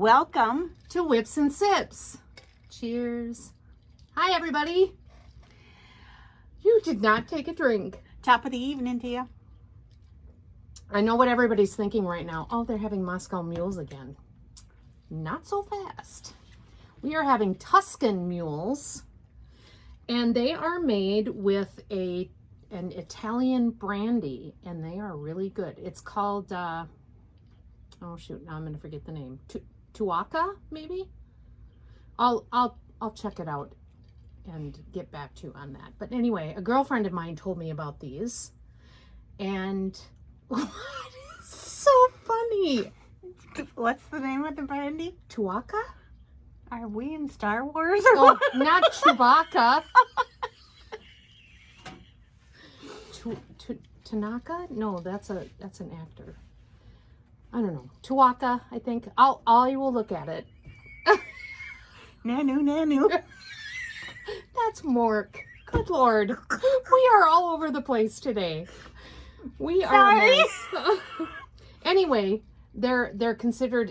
Welcome to Whips and Sips. Cheers. Hi, everybody. You did not take a drink. Top of the evening to you. I know what everybody's thinking right now. Oh, they're having Moscow mules again. Not so fast. We are having Tuscan mules, and they are made with an Italian brandy, and they are really good. It's called, oh shoot, now I'm going to forget the name. Tuaca, maybe? I'll check it out and get back to you on that. But anyway, a girlfriend of mine told me about these, and it's so funny. What's the name of the brandy? Tuaca? Are we in Star Wars or Oh, what? not Chewbacca. Tanaka? No, that's an actor. I don't know. Tuaca, I think. I will look at it. Nanu. That's Mork. Good Lord. We are all over the place today. We are a mess. Anyway, they're considered,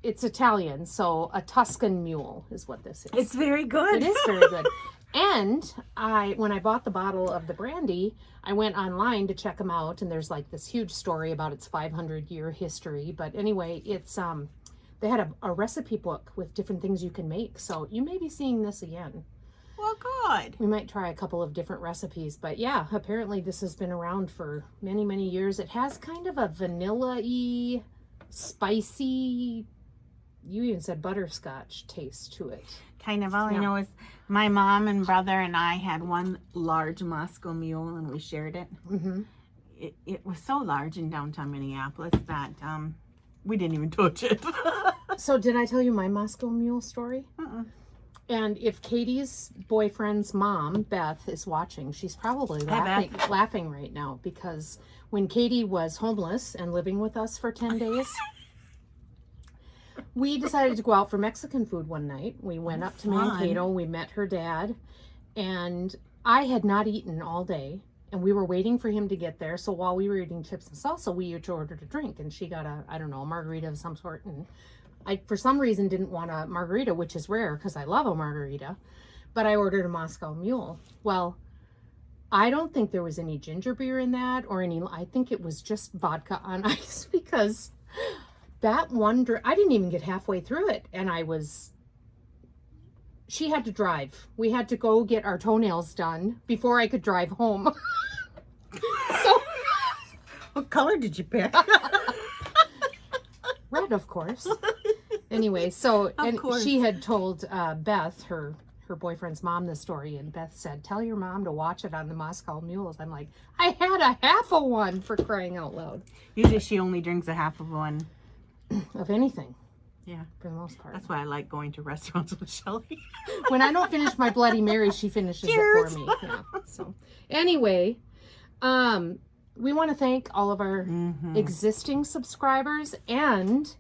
it's Italian, so a Tuscan mule is what this is. It's very good. It is very good. And when I bought the bottle of the brandy, I went online to check them out, and there's like this huge story about its 500-year history. But anyway, it's they had a recipe book with different things you can make. So you may be seeing this again. Well, good. We might try a couple of different recipes. But yeah, apparently this has been around for many, many years. It has kind of a vanilla-y, spicy, you even said butterscotch taste to it. Kind of. All I know is my mom and brother and I had one large Moscow mule, and we shared it. Mm-hmm. It was so large in downtown Minneapolis that we didn't even touch it. So did I tell you my Moscow mule story? And if Katie's boyfriend's mom, Beth, is watching, she's probably laughing right now, because when Katie was homeless and living with us for 10 days, we decided to go out for Mexican food one night. We went up to Mankato, we met her dad, and I had not eaten all day, and we were waiting for him to get there. So while we were eating chips and salsa, we each ordered a drink, and she got a margarita of some sort, and I, for some reason, didn't want a margarita, which is rare because I love a margarita, but I ordered a Moscow Mule. Well, I don't think there was any ginger beer in that I think it was just vodka on ice, because that one drink, I didn't even get halfway through it, and she had to drive. We had to go get our toenails done before I could drive home. So, what color did you pick? Red, of course. Anyway, so she had told Beth, her boyfriend's mom, the story, and Beth said, "Tell your mom to watch it on the Moscow Mules." I'm like, I had a half of one, for crying out loud. Usually she only drinks a half of one. Of anything. Yeah. For the most part. That's why I like going to restaurants with Shelly. When I don't finish my Bloody Mary, she finishes Cheers. it for me. Yeah. So anyway, we want to thank all of our existing subscribers and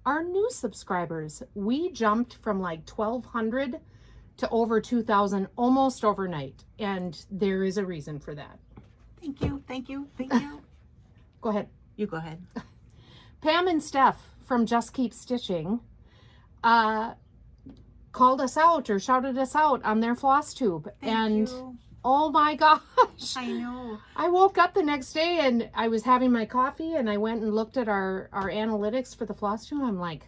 our new subscribers. We jumped from like 1,200 to over 2,000 almost overnight, and there is a reason for that. Thank you. Go ahead. You go ahead. Pam and Steph from Just Keep Stitching called us out or shouted us out on their Flosstube. Thank you. Oh my gosh. I know. I woke up the next day and I was having my coffee, and I went and looked at our analytics for the Flosstube. I'm like,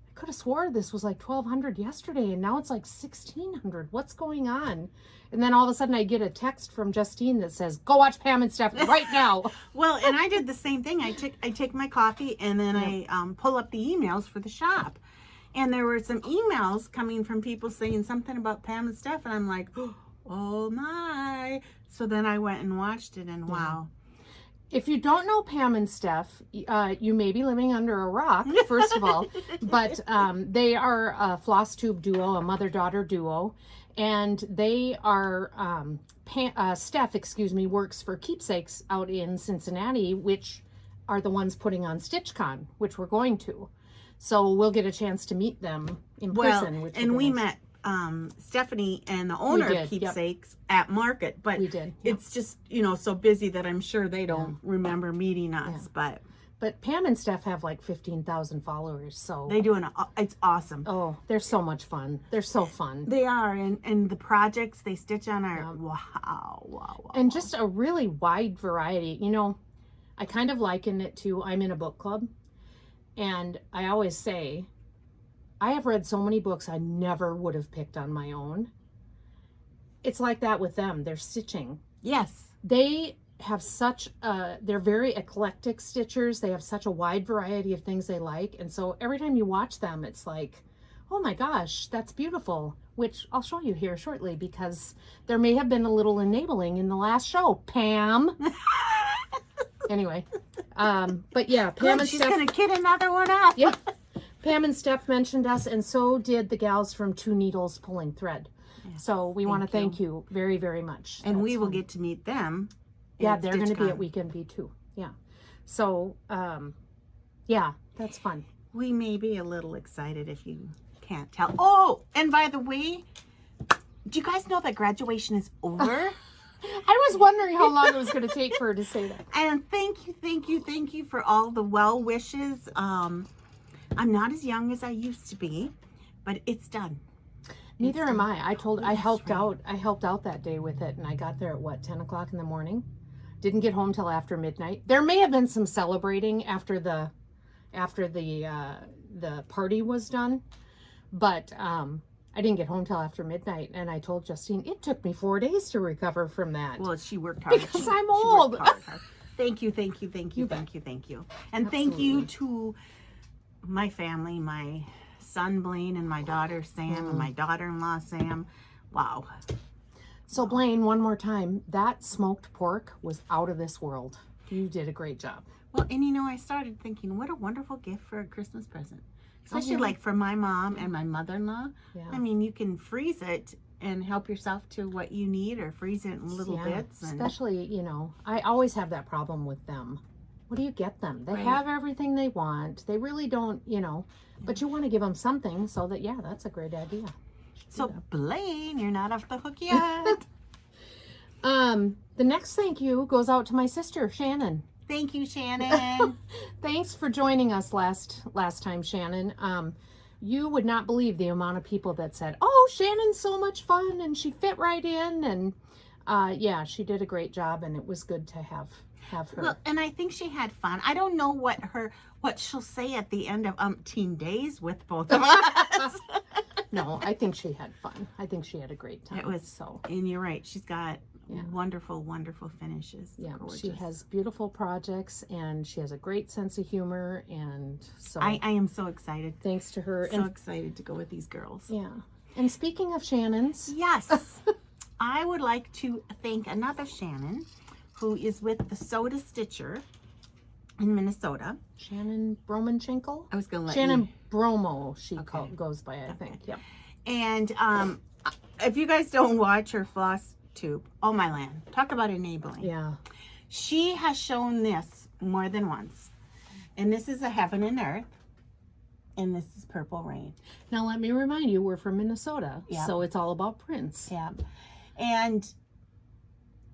I could have swore this was like 1,200 yesterday, and now it's like 1,600. What's going on? And then all of a sudden I get a text from Justine that says, "Go watch Pam and Steph right now." Well, and I did the same thing. I take my coffee, and then I pull up the emails for the shop. And there were some emails coming from people saying something about Pam and Steph, and I'm like, oh my. So then I went and watched it, and wow. If you don't know Pam and Steph, you may be living under a rock, first of all. But they are a Flosstube duo, a mother-daughter duo. And they are, Steph, works for Keepsakes out in Cincinnati, which are the ones putting on Stich Con, which we're going to. So we'll get a chance to meet them in person. Well, and we met Stephanie and the owner of Keepsakes at market, but we did. It's just, so busy that I'm sure they don't remember meeting us, but But Pam and Steph have like 15,000 followers, so They do it's awesome. oh, they're so much fun. They're so fun. They are, and the projects they stitch on are wow. And just a really wide variety. You know, I kind of liken it to I'm in a book club, and I always say I have read so many books I never would have picked on my own. It's like that with them. They're stitching. Yes. They have such they're very eclectic stitchers. They have such a wide variety of things they like, and so every time you watch them, it's like, oh my gosh, that's beautiful, which I'll show you here shortly, because there may have been a little enabling in the last show, Pam. Anyway, but yeah, Pam and she's Steph, gonna kid another one up. yeah, Pam and Steph mentioned us, and so did the gals from Two Needles Pulling Thread. Yes, so we want to thank you very, very much. And That's we will fun. get to meet them. Yeah, at they're going to Stich be at Con. Weekend B too. Yeah. So, yeah, that's fun. We may be a little excited if you can't tell. Oh, and by the way, do you guys know that graduation is over? I was wondering how long it was going to take for her to say that. And thank you for all the well wishes. I'm not as young as I used to be, but it's done. Neither am I. I helped out that day with it, and I got there at what, 10 o'clock in the morning? Didn't get home till after midnight. There may have been some celebrating after the party was done, but I didn't get home till after midnight, and I told Justine it took me 4 days to recover from that. Well, she worked hard. Because I'm old. Thank you. And Absolutely. thank you to my family, my son Blaine and my daughter Sam and my daughter-in-law Sam. Wow. So Blaine, one more time, that smoked pork was out of this world. You did a great job. Well, and you know, I started thinking, what a wonderful gift for a Christmas present. Especially yeah. like for my mom and my mother-in-law. Yeah. I mean, you can freeze it and help yourself to what you need, or freeze it in little bits. And especially, you know, I always have that problem with them. What do you get them? They have everything they want. They really don't, you know, but you want to give them something, so that, yeah, that's a great idea. So Blaine, you're not off the hook yet. The next thank you goes out to my sister, Shannon. Thank you, Shannon. Thanks for joining us last time, Shannon. You would not believe the amount of people that said, oh, Shannon's so much fun, and she fit right in, and yeah, she did a great job, and it was good to have her. Well, and I think she had fun. I don't know what she'll say at the end of umpteen days with both of us. No, I think she had fun. I think she had a great time. It was so. And you're right. She's got wonderful finishes. Yeah, Gorgeous. she has beautiful projects, and she has a great sense of humor, and so I am so excited. thanks to her. So excited to go with these girls. Yeah. And speaking of Shannon's, Yes. I would like to thank another Shannon who is with the Soda Stitcher in Minnesota. Shannon Bromanchenko? I was going to let Shannon you. Bromo, she goes by, I think. Yep. And if you guys don't watch her Flosstube, oh my land, talk about enabling. Yeah. She has shown this more than once. And this is a Heaven and Earth. And this is Purple Rain. Now let me remind you, we're from Minnesota, Yeah. so it's all about prints. Yeah. And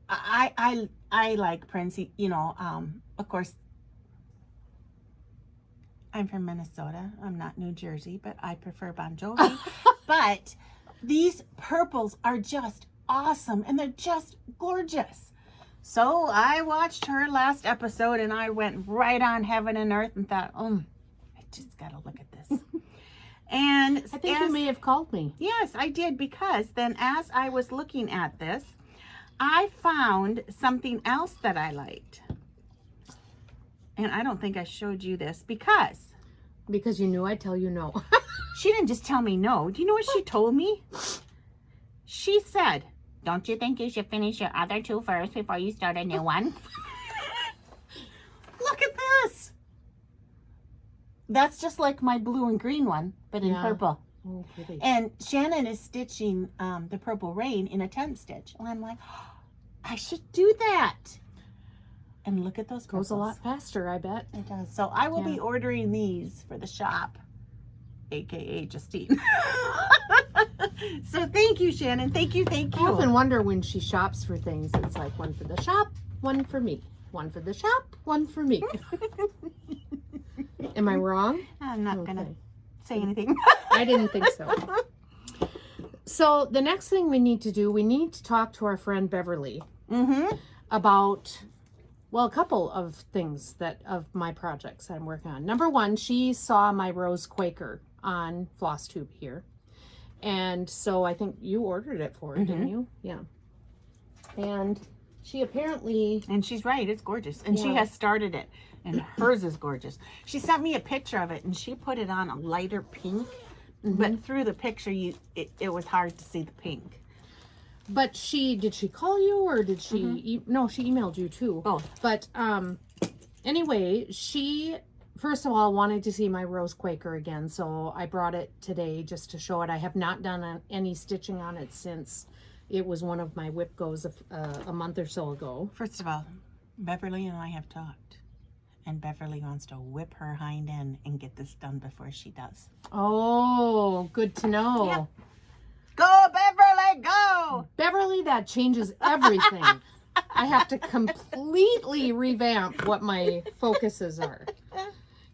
I like Prince, you know, of course, I'm from Minnesota. I'm not New Jersey, but I prefer Bon Jovi. But these purples are just awesome, and they're just gorgeous. So I watched her last episode, and I went right on Heaven and Earth and thought, I just got to look at this. And I think you may have called me. Yes, I did, because then as I was looking at this, I found something else that I liked. And I don't think I showed you this because you knew I'd tell you no. she didn't just tell me no. Do you know what she told me? She said, don't you think you should finish your other two first before you start a new one? Look at this. That's just like my blue and green one, but in purple. Oh, pretty. And Shannon is stitching the Purple Rain in a tent stitch. And I'm like, I should do that. And look at those purples. Goes a lot faster, I bet. It does. So I will be ordering these for the shop, aka Justine. So thank you, Shannon. Thank you. I often wonder when she shops for things, it's like one for the shop, one for me. One for the shop, one for me. Am I wrong? I'm not Okay. gonna say anything. I didn't think so. So the next thing we need to do, we need to talk to our friend Beverly about, well, a couple of things of my projects I'm working on. Number one, she saw my Rose Quaker on Flosstube here. And so I think you ordered it for her, didn't you? Yeah. And she apparently... And she's right, it's gorgeous. And she Yeah. has started it. And hers is gorgeous. She sent me a picture of it and she put it on a lighter pink. But through the picture, it was hard to see the pink. But did she call you or did she, no, she emailed you too. Both. But anyway, she, first of all, wanted to see my Rose Quaker again. So I brought it today just to show it. I have not done any stitching on it since it was one of my whip goes a month or so ago. First of all, Beverly and I have talked. And Beverly wants to whip her hind end and get this done before she does. Oh, good to know. Yep. Go, Beverly, go! Beverly, that changes everything. I have to completely revamp what my focuses are.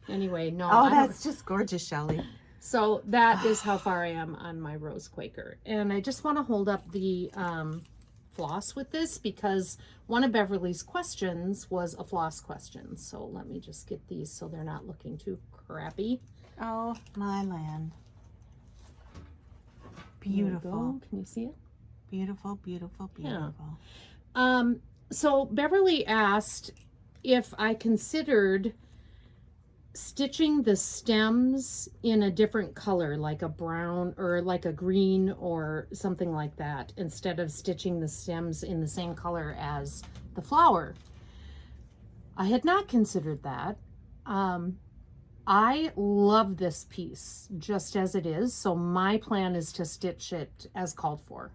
Anyway, no. Oh, that's just gorgeous, Shelley. So that is how far I am on my Rose Quaker. And I just want to hold up the floss with this because one of Beverly's questions was a floss question. So let me just get these so they're not looking too crappy. Oh, my land. Beautiful. Can you see it? Beautiful, beautiful, beautiful. Yeah. So Beverly asked if I considered stitching the stems in a different color, like a brown or like a green or something like that, instead of stitching the stems in the same color as the flower. I had not considered that. I love this piece just as it is, so my plan is to stitch it as called for.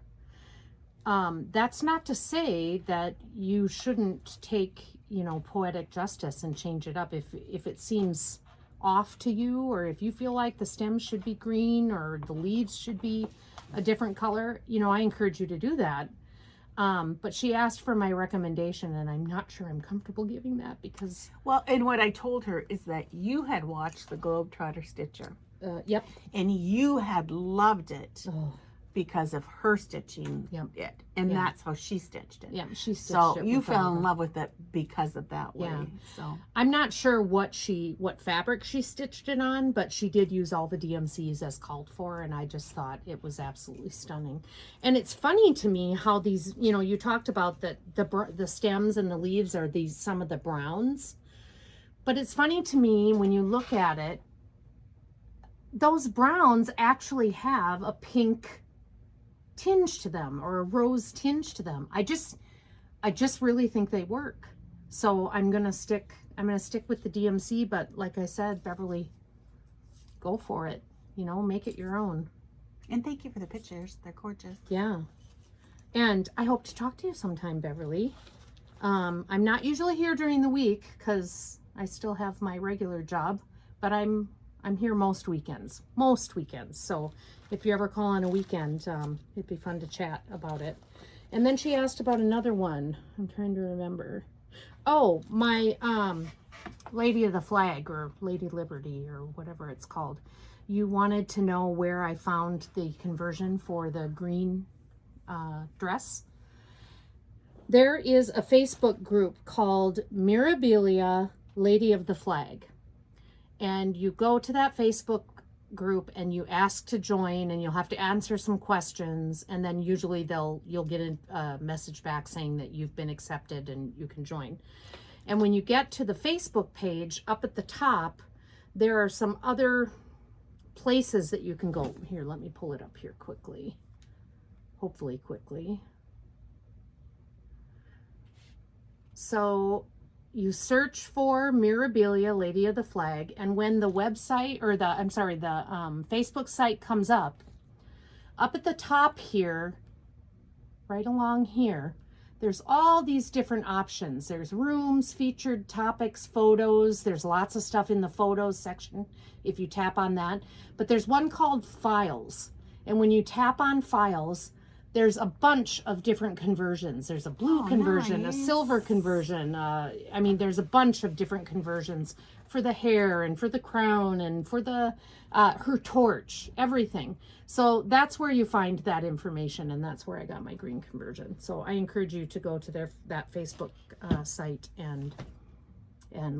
That's not to say that you shouldn't take, you know, poetic justice and change it up if it seems off to you, or if you feel like the stems should be green or the leaves should be a different color. You know, I encourage you to do that. But she asked for my recommendation, and I'm not sure I'm comfortable giving that because... Well, and what I told her is that you had watched the Globetrotter Stitcher. Yep. And you had loved it Oh, because of her stitching it. And Yeah. that's how she stitched it. yeah, she stitched So it you with fell all in the- love with it because of that way. Yeah. So I'm not sure what fabric she stitched it on, but she did use all the DMCs as called for, and I just thought it was absolutely stunning. And it's funny to me how these, you know, you talked about that the stems and the leaves are some of the browns, but it's funny to me when you look at it, those browns actually have a pink tinge to them or a rose tinge to them. I just really think they work. So I'm gonna stick with the DMC, but like I said, Beverly, go for it. You know, make it your own. and thank you for the pictures. They're gorgeous. Yeah. And I hope to talk to you sometime, Beverly. I'm not usually here during the week because I still have my regular job, but I'm here most weekends. So if you ever call on a weekend, it'd be fun to chat about it. And then she asked about another one. I'm trying to remember. Oh, my Lady of the Flag or Lady Liberty or whatever it's called. You wanted to know where I found the conversion for the green dress. There is a Facebook group called Mirabilia Lady of the Flag. And you go to that Facebook group and you ask to join, and you'll have to answer some questions, and then usually you'll get a message back saying that you've been accepted and you can join. And when you get to the Facebook page, up at the top, there are some other places that you can go. Here, let me pull it up here quickly. Hopefully quickly. So you search for Mirabilia Lady of the Flag, and when the website, or the Facebook site comes up at the top here, right along here, there's all these different options. There's rooms, featured topics, photos. There's lots of stuff in the photos section if you tap on that. But there's one called Files. And when you tap on Files, there's a bunch of different conversions. There's a blue conversion, nice. a silver conversion. I mean, there's a bunch of different conversions for the hair and for the crown and for the her torch, everything. So that's where you find that information, and that's where I got my green conversion. So I encourage you to go to that Facebook site and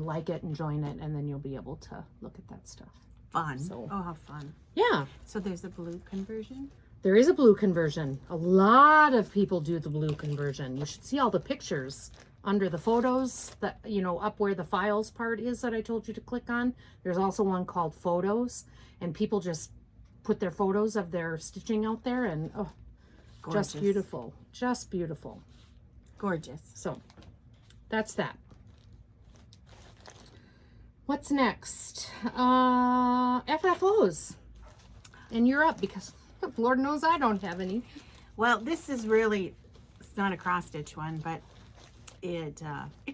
like it and join it, and then you'll be able to look at that stuff. Fun. So, oh, how fun. Yeah. So there's a blue conversion? There is a blue conversion. A lot of people do the blue conversion. You should see all the pictures under the photos that, you know, up where the files part is that I told you to click on. There's also one called photos, and people just put their photos of their stitching out there, and oh, Gorgeous. just beautiful. Just beautiful. Gorgeous. So that's that. What's next? FFOs. And you're up because Lord knows I don't have any. Well, this is really, it's not a cross stitch one, but it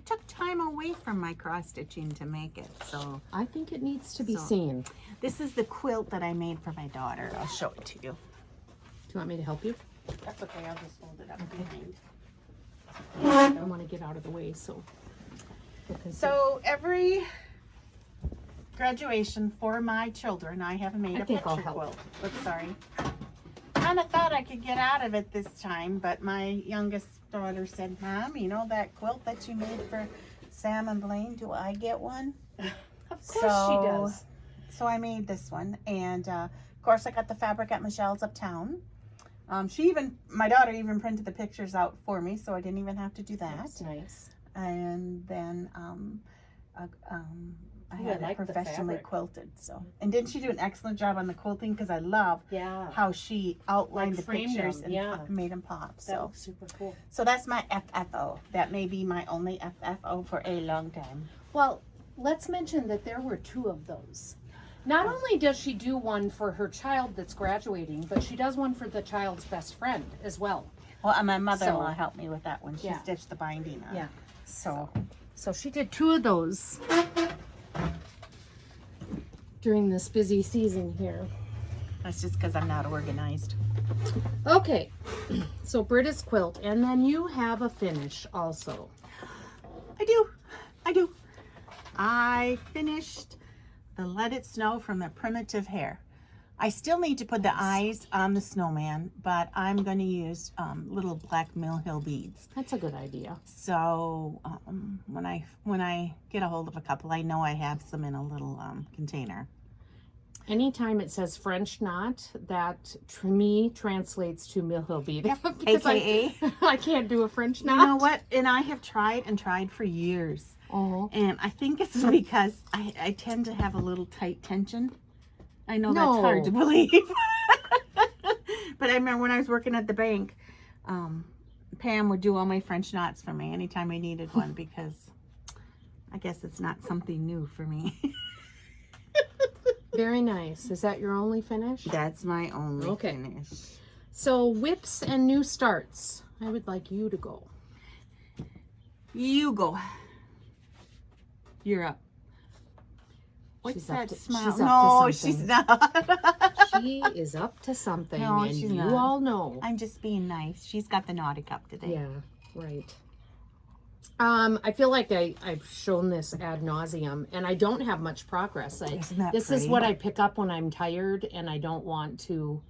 took time away from my cross stitching to make it. So I think it needs to be So- seen. this is the quilt that I made for my daughter. I'll show it to you. Do you want me to help you? That's okay. I'll just hold it up behind. I want to get out of the way so. So every graduation for my children, I have made I a think I'll picture help. quilt. Oops, sorry. Kind of thought I could get out of it this time, but my youngest daughter said, "Mom, you know that quilt that you made for Sam and Blaine? Do I get one?" Of course she does. So I made this one, and of course I got the fabric at Michelle's uptown. My daughter even printed the pictures out for me, so I didn't even have to do that. That's nice. And then I Ooh, had I like it the professionally fabric. quilted. So, and didn't she do an excellent job on the quilting? Because I love Yeah. how she outlined Like the framed pictures them, and yeah. made them pop. That So, looks super cool. so that's my FFO. That may be my only FFO for a long time. Well, let's mention that there were 2 of those. Not only does she do one for her child that's graduating, but she does one for the child's best friend as well. Well, and my mother-in-law So- helped me with that one. She Yeah. stitched the binding on. Yeah. So, So she did 2 of those during this busy season here. that's just because I'm not organized. Okay, so Britta's quilt, and then you have a finish also. I do. I finished the Let It Snow from the Primitive Hair. I still need to put the eyes on the snowman, but I'm going to use little black Mill Hill beads. That's a good idea. So when I get a hold of a couple, I know I have some in a little container. Anytime it says French knot, that to me translates to Mill Hill bead. Because AKA. I can't do a French knot. You know what? And I have tried for years. Oh. And I think it's because I tend to have a little tight tension. I know that's No. hard to believe. But I remember when I was working at the bank, Pam would do all my French knots for me anytime I needed one because I guess it's not something new for me. Very nice. Is that your only finish? That's my only Okay. finish. So whips and new starts. I would like you to go. You go. You're up. What's She's up that to- smile? she's up to No, something. she's not. She is up to something, No, and she's you not. all know. I'm just being nice. She's got the naughty cup today. Yeah, right. I feel like I've shown this ad nauseum, and I don't have much progress. Isn't that This is pretty? what I pick up when I'm tired, and I don't want to.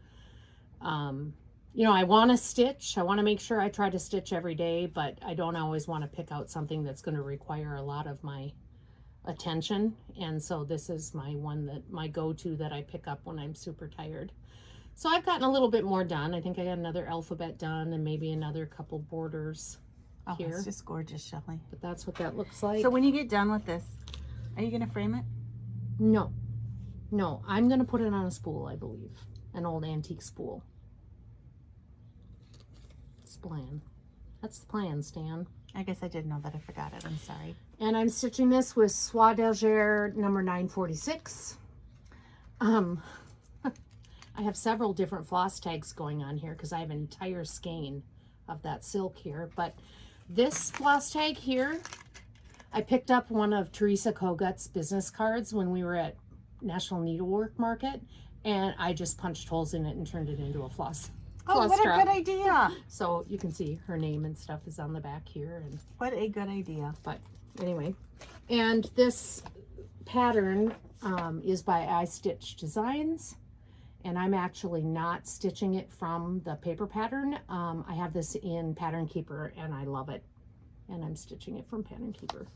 You know, I want to stitch. I want to make sure I try to stitch every day, but I don't always want to pick out something that's going to require a lot of my attention. And so this is my go-to that I pick up when I'm super tired. So I've gotten a little bit more done. I think I got another alphabet done and maybe another couple borders Oh, here. it's just gorgeous, Shelley. But that's what that looks like. So when you get done with this, are you going to frame it? No, I'm going to put it on a spool, I believe. An old antique spool. It's the plan. That's the plan, Stan. I guess I did know that. I forgot it. I'm sorry. And I'm stitching this with Soie d'Alger number 946. I have several different floss tags going on here because I have an entire skein of that silk here. But this floss tag here, I picked up one of Teresa Kogut's business cards when we were at National Needlework Market, and I just punched holes in it and turned it into a floss Oh, what a Flosstube. good idea. So you can see her name and stuff is on the back here. And What a good idea. but anyway, and this pattern is by I Stitch Designs, and I'm actually not stitching it from the paper pattern. I have this in Pattern Keeper and I love it, and I'm stitching it from Pattern Keeper.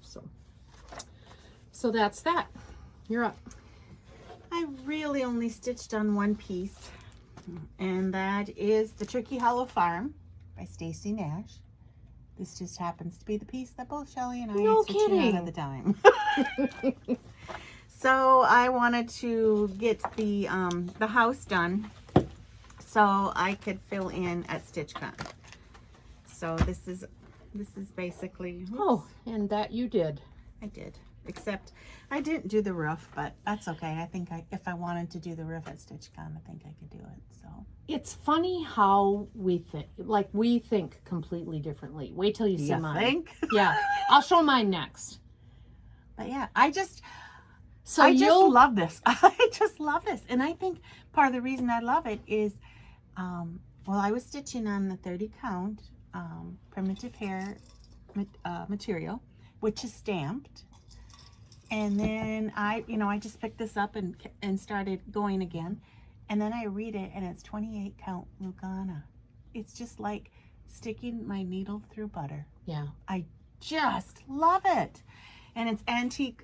So that's that. You're up. I really only stitched on one piece, and that is the Turkey Hollow Farm by Stacy Nash. This just happens to be the piece that both Shelly and I No are stitching kidding. on at the time. So I wanted to get the house done so I could fill in at Stich Con. So this is basically, Oh, and that you did. I did, except I didn't do the roof, but that's okay. I think if I wanted to do the roof at Stich Con, I think I could do it. So It's funny how we think, we think completely differently. Wait till you see you mine. think? Yeah, I'll show mine next. But yeah, I just So love this. I just love this. And I think part of the reason I love it is, well, I was stitching on the 30 count primitive hair material, which is stamped. And then I just picked this up and started going again. And then I read it and it's 28 count Lugana. It's just like sticking my needle through butter. Yeah. I just love it. And it's antique,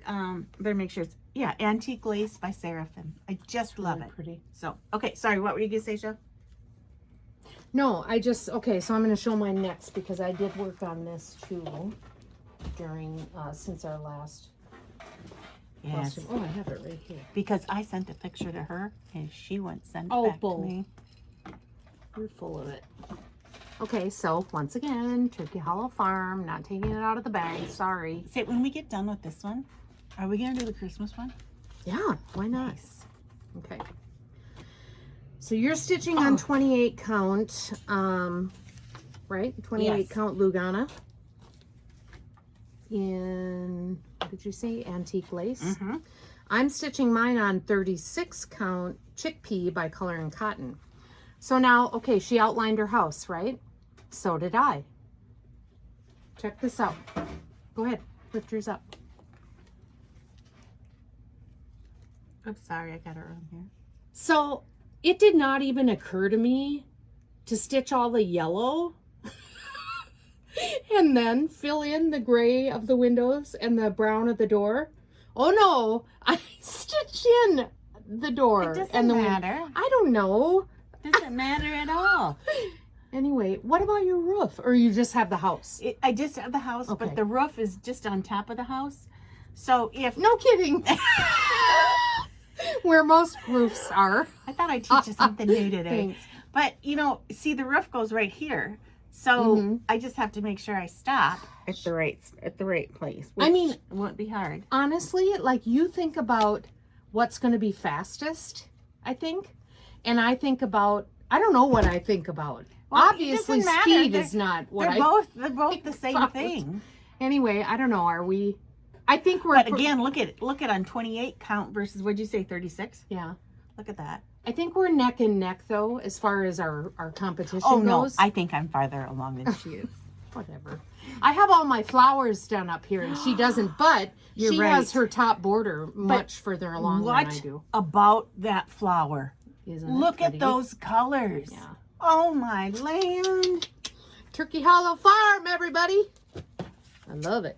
better make sure it's, yeah, antique lace by Seraphim. I just love Really it. pretty. So, okay, sorry, what were you going to say, Joe? No, okay, so I'm going to show mine next because I did work on this too during, since our last Yes. costume. Oh, I have it right here. Because I sent a picture to her and she wouldn't send it Oh, back bull. to me. You're full of it. Okay, so once again, Turkey Hollow Farm, not taking it out of the bag, sorry. Say, when we get done with this one, are we going to do the Christmas one? Yeah, why not? Nice. Okay. So you're stitching on 28 count, right? 28 Yes. count Lugana in, what did you say? Antique lace. Mm-hmm. I'm stitching mine on 36 count Chickpea by Color and Cotton. So now, okay, she outlined her house, right? So did I. Check this out. Go ahead, lift yours up. I'm sorry, I got it wrong here. So it did not even occur to me to stitch all the yellow and then fill in the gray of the windows and the brown of the door. Oh no, I stitched in the door. It doesn't and the matter. I don't know. Doesn't matter at all. Anyway, what about your roof? Or you just have the house? I just have the house, Okay. but the roof is just on top of the house. So if... No kidding. Where most roofs are. I thought I'd teach you something new today. Thanks. But, see, the roof goes right here. So Mhm. I just have to make sure I stop at the right place. I mean, it won't be hard. Honestly, like you think about what's going to be fastest, I think. And I think about, I don't know what I think about. Well, it Obviously, doesn't matter. speed They're- is not what They're both the same about. thing. Anyway, I don't know. Are we? I think we're. But again, look at on 28 count versus, what'd you say, 36? Yeah. Look at that. I think we're neck and neck though, as far as our competition Oh no, goes. I think I'm farther along than she is. Whatever. I have all my flowers done up here, and she doesn't. But You're she right. has her top border much further along than I What do. about that flower? Isn't it Look at pretty? those colors. Yeah. Oh my land. Turkey Hollow Farm, everybody. I love it.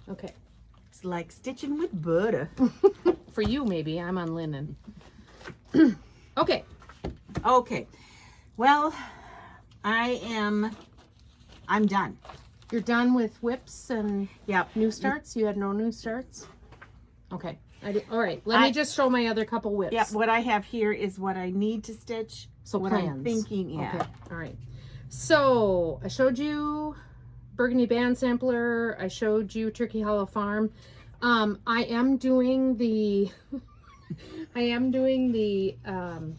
Okay. It's like stitching with butter. For you, maybe. I'm on linen. Okay. Okay. Well, I'm done. You're done with whips and Yep. new starts? You had no new starts? Okay. All right. Let me just show my other couple whips. Yep. What I have here is what I need to stitch. So what plans. I'm thinking. Yeah. Okay. All right. So I showed you Burgundy Band Sampler. I showed you Turkey Hollow Farm. I am doing the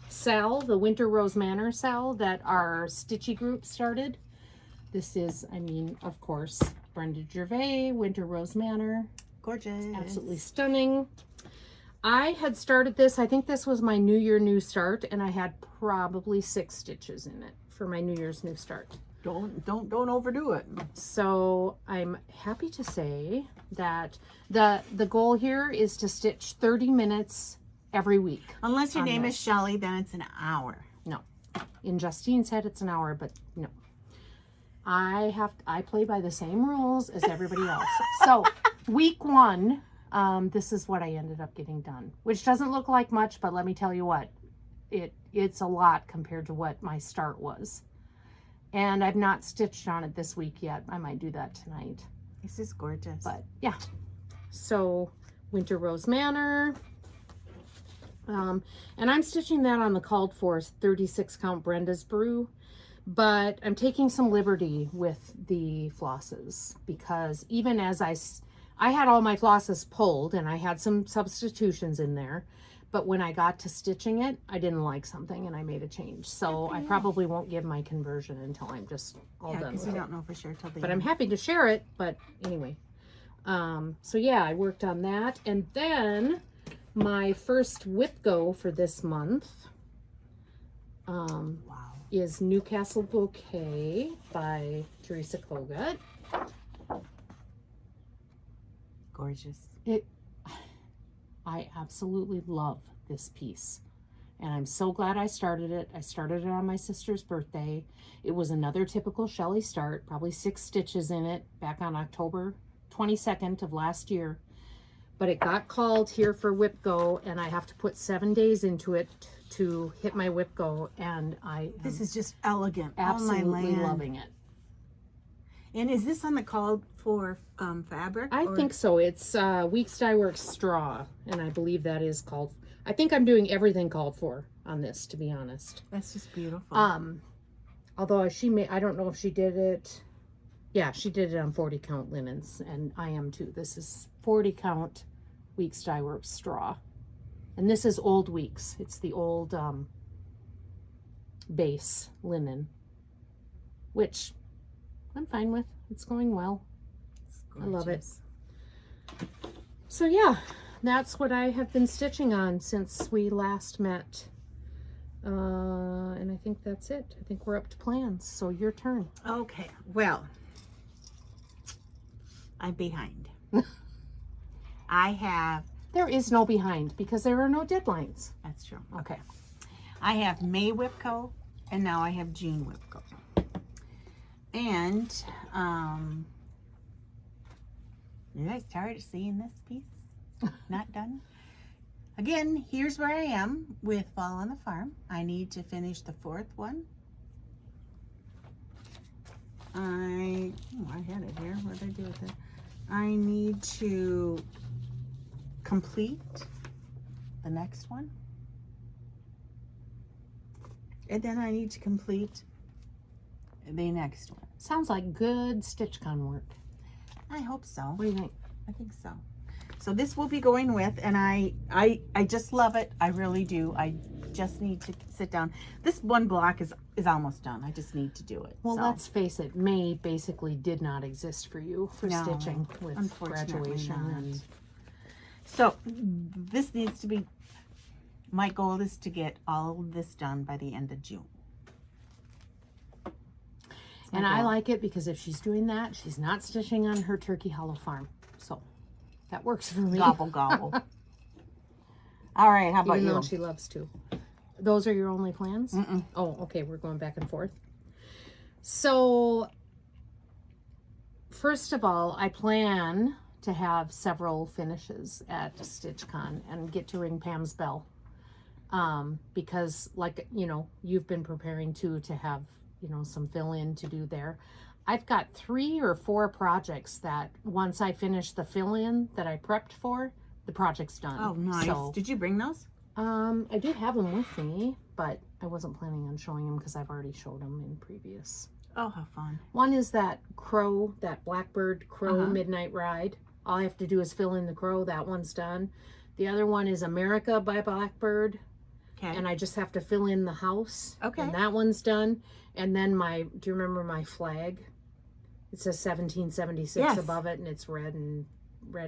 cell, the Winter Rose Manor cell that our Stitchy group started. This is, of course, Brenda Gervais, Winter Rose Manor. Gorgeous. Absolutely stunning. I had started this, I think this was my New Year New Start, and I had probably 6 stitches in it for my New Year's New Start. Don't overdo it. So I'm happy to say that the goal here is to stitch 30 minutes every week. Unless your name is Shelly, then it's an hour. No. In Justine's head, it's an hour, but no. I play by the same rules as everybody else. So week 1, this is what I ended up getting done, which doesn't look like much, but let me tell you what, it's a lot compared to what my start was. And I've not stitched on it this week yet. I might do that tonight. This is gorgeous. But yeah, so Winter Rose Manor. And I'm stitching that on the called for 36 count Brenda's Brew. But I'm taking some liberty with the flosses because even as I had all my flosses pulled and I had some substitutions in there. But when I got to stitching it, I didn't like something and I made a change. So I probably won't give my conversion until I'm just all done with it. because we don't know for sure till the But end. I'm happy to share it. But anyway, so yeah, I worked on that. And then my first whip go for this month Wow. is Newcastle Bouquet by Teresa Kogut. Gorgeous. I absolutely love this piece. And I'm so glad I started it. I started it on my sister's birthday. It was another typical Shelly start, probably 6 stitches in it back on October 22nd of last year. But it got called here for whip go, and I have to put 7 days into it to hit my whip go. And This is just elegant. absolutely loving it. And is this on the called for fabric? I think so. It's Weeks Dye Works straw, and I believe that is called. I think I'm doing everything called for on this, to be honest. That's just beautiful. Although I don't know if she did it. Yeah, she did it on 40 count linens, and I am too. This is 40 count Weeks Dye Works straw, and this is old Weeks. It's the old base linen, which I'm fine with. It's going well. I love it. So yeah, that's what I have been stitching on since we last met. And I think that's it. I think we're up to plans. So your turn. Okay, well, I'm behind. There is no behind because there are no deadlines. That's true. Okay. I have May Whipco, and now I have June Whipco. And, you guys tired of seeing this piece? Not done? Again, here's where I am with Fall on the Farm. I need to finish the 4th one. I had it here. What did I do with it? I need to complete the next one. And then I need to complete the next one. Sounds like good Stich Con work. I hope so. What do you think? I think so. So this will be going with, and I just love it. I really do. I just need to sit down. This one block is almost done. I just need to do it. Well, so. let's face it. May basically did not exist for you for No, stitching with unfortunately graduation. not. And So this needs to be, my goal is to get all of this done by the end of June. And I like it because if she's doing that, she's not stitching on her Turkey Hollow farm. So that works for me. Gobble, gobble. All right, how about Even though you? she loves to. Those are your only plans? Mm-mm. Oh, okay. We're going back and forth. So, first of all, I plan to have several finishes at Stich Con and get to ring Pam's bell. Because, like, you know, you've been preparing too to have, you know, some fill-in to do there. I've got 3 or 4 projects that once I finish the fill-in that I prepped for, the project's done. Oh, nice. So, Did you bring those? I do have them with me, but I wasn't planning on showing them because I've already showed them in previous. Oh, how fun. One is that crow, that blackbird crow midnight ride. All I have to do is fill in the crow. That one's done. The other one is America by Blackbird. Okay. And I just have to fill in the house. Okay. And that one's done. And then do you remember my flag? It says 1776 Yes. above it, and it's red and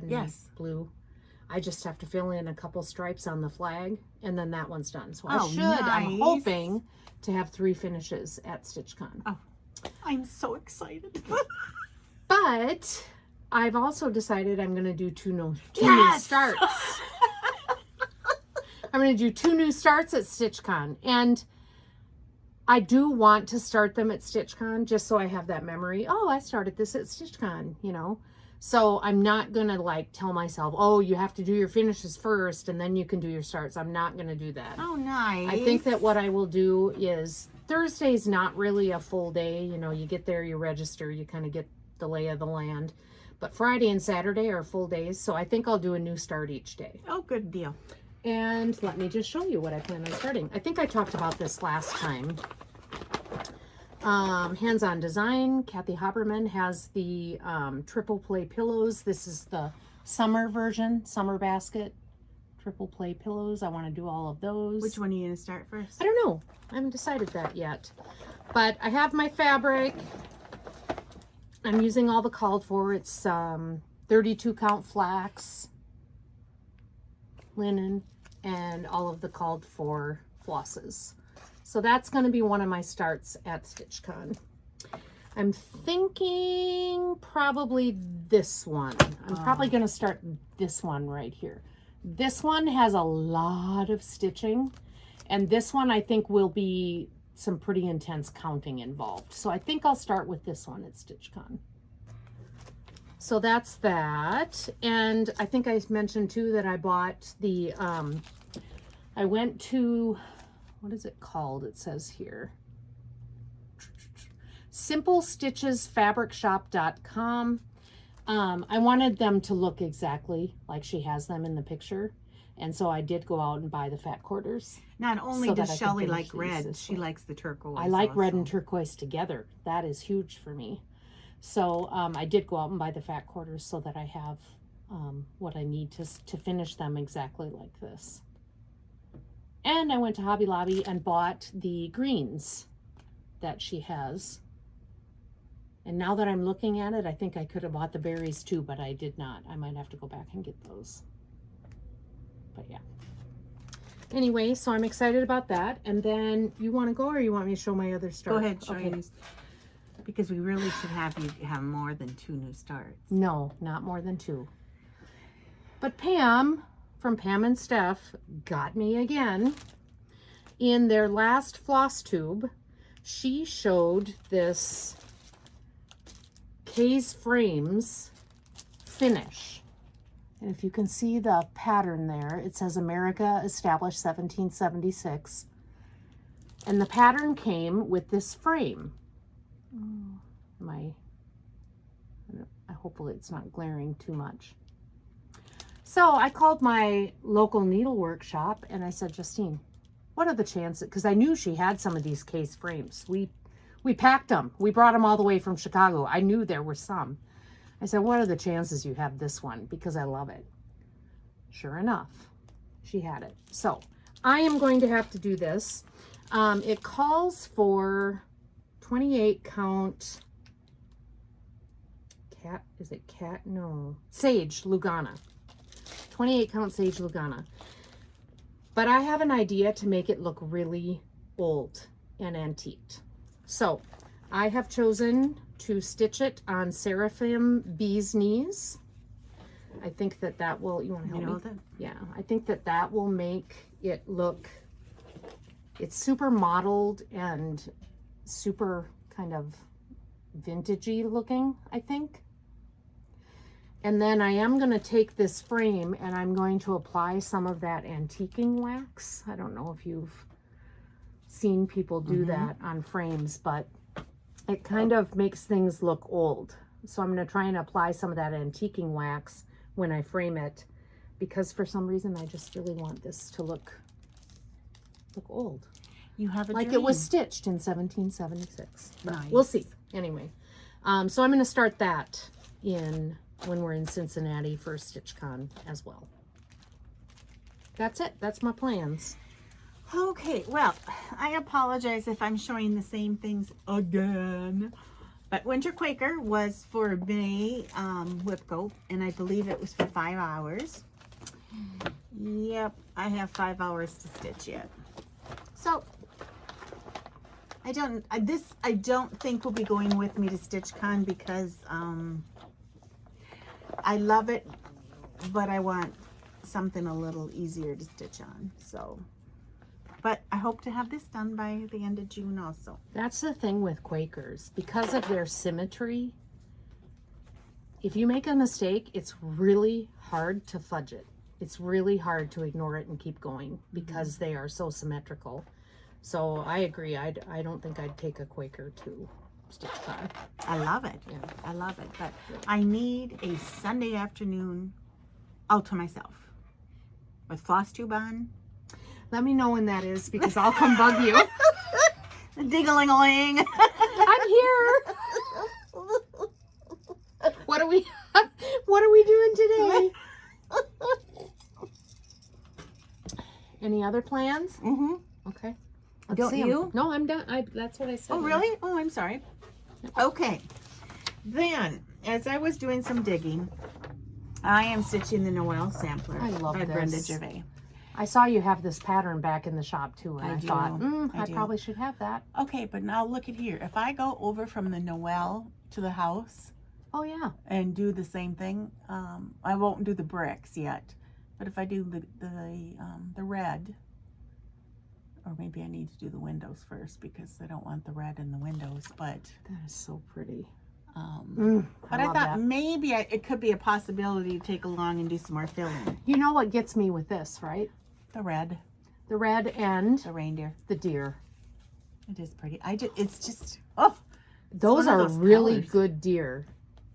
Yes. blue. I just have to fill in a couple stripes on the flag, and then that one's done. So Oh, I'm nice. hoping to have 3 finishes at Stich Con. Oh, I'm so excited. But I've also decided I'm going to do two new starts. I'm going to do 2 new starts at Stich Con. And I do want to start them at Stich Con just so I have that memory. Oh, I started this at Stich Con, you know. So I'm not going to like tell myself, oh, you have to do your finishes first and then you can do your starts. I'm not going to do that. Oh, nice. I think that what I will do is Thursday's not really a full day. You know, you get there, you register, you kind of get the lay of the land. But Friday and Saturday are full days. So I think I'll do a new start each day. Oh, good deal. And let me just show you what I plan on starting. I think I talked about this last time. Hands-on Design. Kathy Haberman has the triple play pillows. This is the summer version, summer basket triple play pillows. I want to do all of those. Which one are you going to start first? I don't know. I haven't decided that yet. But I have my fabric. I'm using all the called for. It's 32 count flax, linen, and all of the called for flosses. So that's going to be one of my starts at Stich Con. I'm thinking probably this one. I'm probably going to start this one right here. This one has a lot of stitching, and this one I think will be some pretty intense counting involved. So I think I'll start with this one at Stich Con. So that's that. And I think I mentioned too that I bought the, I went to, what is it called? It says here, simplestitchesfabricshop.com. I wanted them to look exactly like she has them in the picture. And so I did go out and buy the fat quarters. Not only so does that I can Shelly finish like red, these she likes the turquoise. I like red also. and turquoise together. That is huge for me. So I did go out and buy the fat quarters so that I have what I need to finish them exactly like this. And I went to Hobby Lobby and bought the greens that she has. And now that I'm looking at it, I think I could have bought the berries too, but I did not. I might have to go back and get those. But yeah. Anyway, so I'm excited about that. And then you want to go or you want me to show my other start? Go ahead, show okay. you. Because we really should have you have more than 2 new starts. No, not more than 2. But Pam, from Pam and Steph, got me again. In their last Flosstube, she showed this Kay's Frames finish. And if you can see the pattern there, it says America established 1776. And the pattern came with this frame. Hopefully it's not glaring too much. So I called my local needle workshop and I said, Justine, what are the chances? Because I knew she had some of these case frames. We packed them. We brought them all the way from Chicago. I knew there were some. I said, what are the chances you have this one? Because I love it. Sure enough, she had it. So I am going to have to do this. It calls for 28 count sage Lugana. 28 count sage Lugana. But I have an idea to make it look really old and antiqued. So I have chosen to stitch it on Seraphim Bee's Knees. I think that will, you want to help me? That? Yeah, I think that will make it look, it's super modeled and super kind of vintagey looking, I think. And then I am going to take this frame and I'm going to apply some of that antiquing wax. I don't know if you've seen people do that on frames, but it kind of makes things look old. So I'm going to try and apply some of that antiquing wax when I frame it, because for some reason I just really want this to look old. You have a like dream. It was stitched in 1776. Nice. We'll see. Anyway, so I'm going to start that when we're in Cincinnati for Stich Con as well. That's it. That's my plans. Okay, well, I apologize if I'm showing the same things again. But Winter Quaker was for May Whipco, and I believe it was for 5 hours. Yep, I have 5 hours to stitch yet. So I don't think will be going with me to Stich Con because I love it, but I want something a little easier to stitch on. So, but I hope to have this done by the end of June also. That's the thing with Quakers. Because of their symmetry, if you make a mistake, it's really hard to fudge it. It's really hard to ignore it and keep going because they are so symmetrical. So I agree. I don't think I'd take a Quaker to Stich Con. I love it. Yeah. I love it. But I need a Sunday afternoon all to myself with Flosstube on. Let me know when that is because I'll come bug you. Ding-a-ling-a-ling. I'm here. What are we doing today? Any other plans? Mm-hmm. Okay. Don't see 'em. you? No, I'm done. That's what I said. Oh, really? Oh, I'm sorry. Okay. Then, as I was doing some digging, I am stitching the Noel Sampler I love by Brenda this. Gervais. I saw you have this pattern back in the shop too, and I I do. thought, I I do. probably should have that. Okay, but now look at here. If I go over from the Noel to the house Oh yeah. and do the same thing, I won't do the bricks yet. But if I do the red, or maybe I need to do the windows first because I don't want the red in the windows. But That is so pretty. but I love thought that. maybe it could be a possibility to take along and do some more filling. You know what gets me with this, right? The red, The red and the reindeer. the deer. It is pretty. It's just Those one of are those really colors. good deer.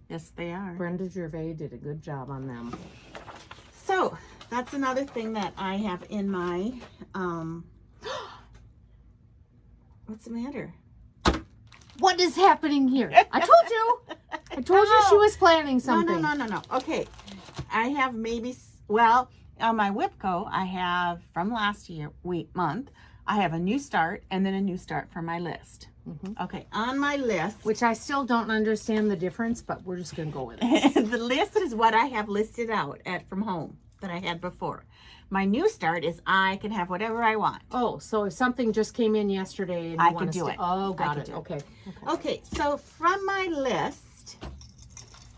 yes, they are. Brenda Gervais did a good job on them. So that's another thing that I have in my what's the matter? What is happening here? I told you. I told you she was planning something. No. Okay. I have well, on my Whipco, I have from last month, I have a new start and then a new start for my list. Okay, on my list, Which I still don't understand the difference, but we're just going to go with it. the list is what I have listed out at from home that I had before. My new start is I can have whatever I want. Oh, so if something just came in yesterday and you I want can to do it. Oh, I got can it. do it. Okay. Okay, so from my list,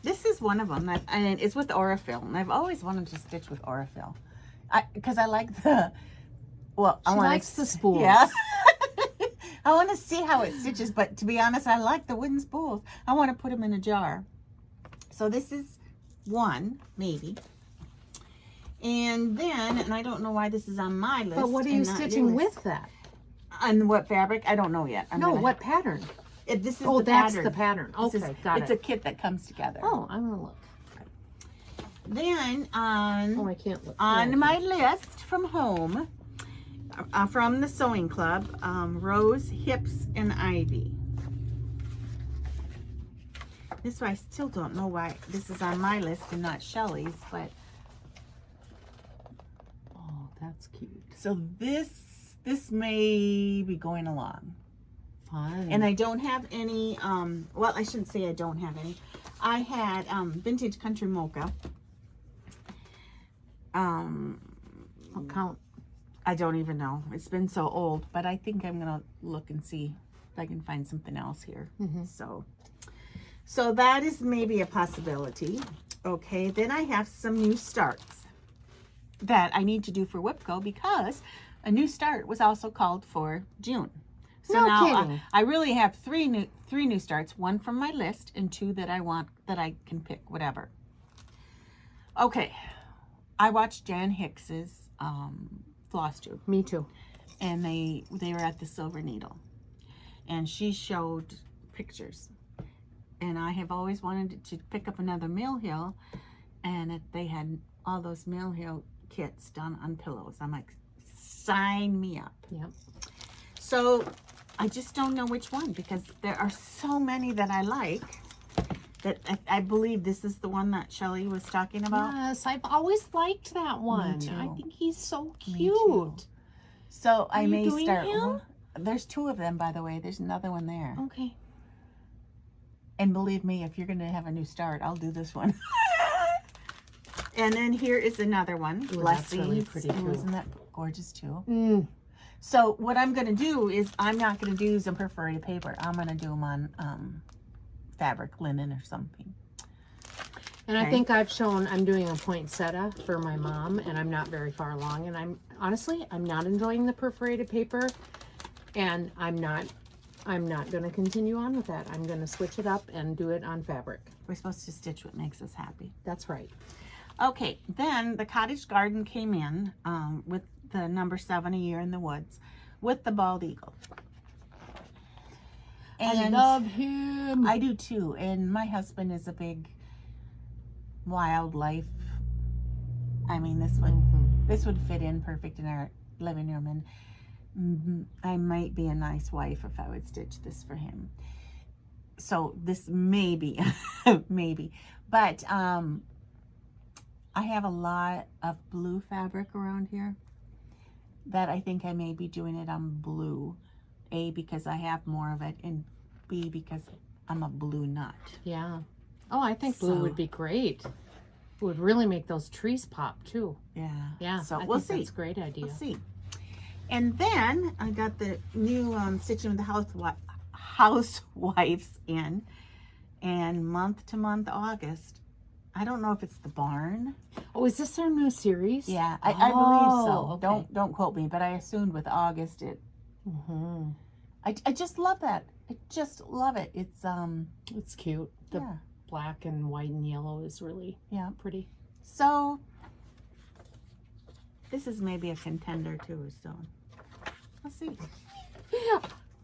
this is one of them, and it's with Aurifil, and I've always wanted to stitch with Aurifil, because I like the. Well, She likes the spools. Yeah, I want to see how it stitches, but to be honest, I like the wooden spools. I want to put them in a jar. So this is one, maybe. And then, and I don't know why this is on my list. But what are you and not your stitching list. with that? On what fabric? I don't know yet. What pattern? This is Oh, the that's pattern. the pattern. This Okay, is- got it's it. a kit that comes together. Oh, I'm going to look. Then on Oh, I can't look. on Yeah, my list from home, from the Sewing Club, Rose, Hips, and Ivy. This one I still don't know why this is on my list and not Shelly's, but Oh, that's cute. so this may be going along. Fun. And I don't have any, well, I shouldn't say I don't have any. I had Vintage Country Mocha. What count? I don't even know. It's been so old, but I think I'm gonna look and see if I can find something else here. So that is maybe a possibility. Okay, then I have some new starts that I need to do for Whipco because a new start was also called for June. So No now kidding. I really have three new starts, one from my list and two that I want that I can pick, whatever. Okay, I watched Jan Hicks's Flosstube, Me too. and they were at the Silver Needle, and she showed pictures, and I have always wanted to pick up another Mill Hill, and they had all those Mill Hill kits done on pillows. I'm like, sign me up. Yep. So I just don't know which one because there are so many that I like. That I believe this is the one that Shelley was talking about. Yes, I've always liked that one. too. I think he's so Me cute. too. So I you may doing start. him? There's two of them, by the way. There's another one there. Okay. And believe me, if you're going to have a new start, I'll do this one. And then here is another one. Ooh, that's really pretty Ooh, too. isn't that gorgeous too? Mm. So what I'm going to do is I'm not going to do some perforated paper. I'm going to do them on fabric, linen or something. And I think I'm doing a poinsettia for my mom, and I'm not very far along. And I'm not enjoying the perforated paper, and I'm not going to continue on with that. I'm going to switch it up and do it on fabric. We're supposed to stitch what makes us happy. That's right. Okay, then the cottage garden came in with the number 7, A Year in the Woods, with the bald eagle. And I love him. I do too. And my husband is a big wildlife. I mean, this would fit in perfect in our living room, and I might be a nice wife if I would stitch this for him. So this may be, maybe, but I have a lot of blue fabric around here that I think I may be doing it on blue. A, because I have more of it, and B, because I'm a blue nut. Yeah. Oh, I think blue would be great. It would really make those trees pop too. Yeah. Yeah. So I we'll think see. That's a great idea. We'll see. And then I got the new Stitching with the Housewives in, and month to month August. I don't know if it's the barn. Oh, is this their new series? Yeah, I believe so. Okay. Don't quote me, but I assumed with August it. Mm-hmm. I just love that. I just love it. It's cute. The black and white and yellow is really pretty. So this is maybe a contender too. So let's see.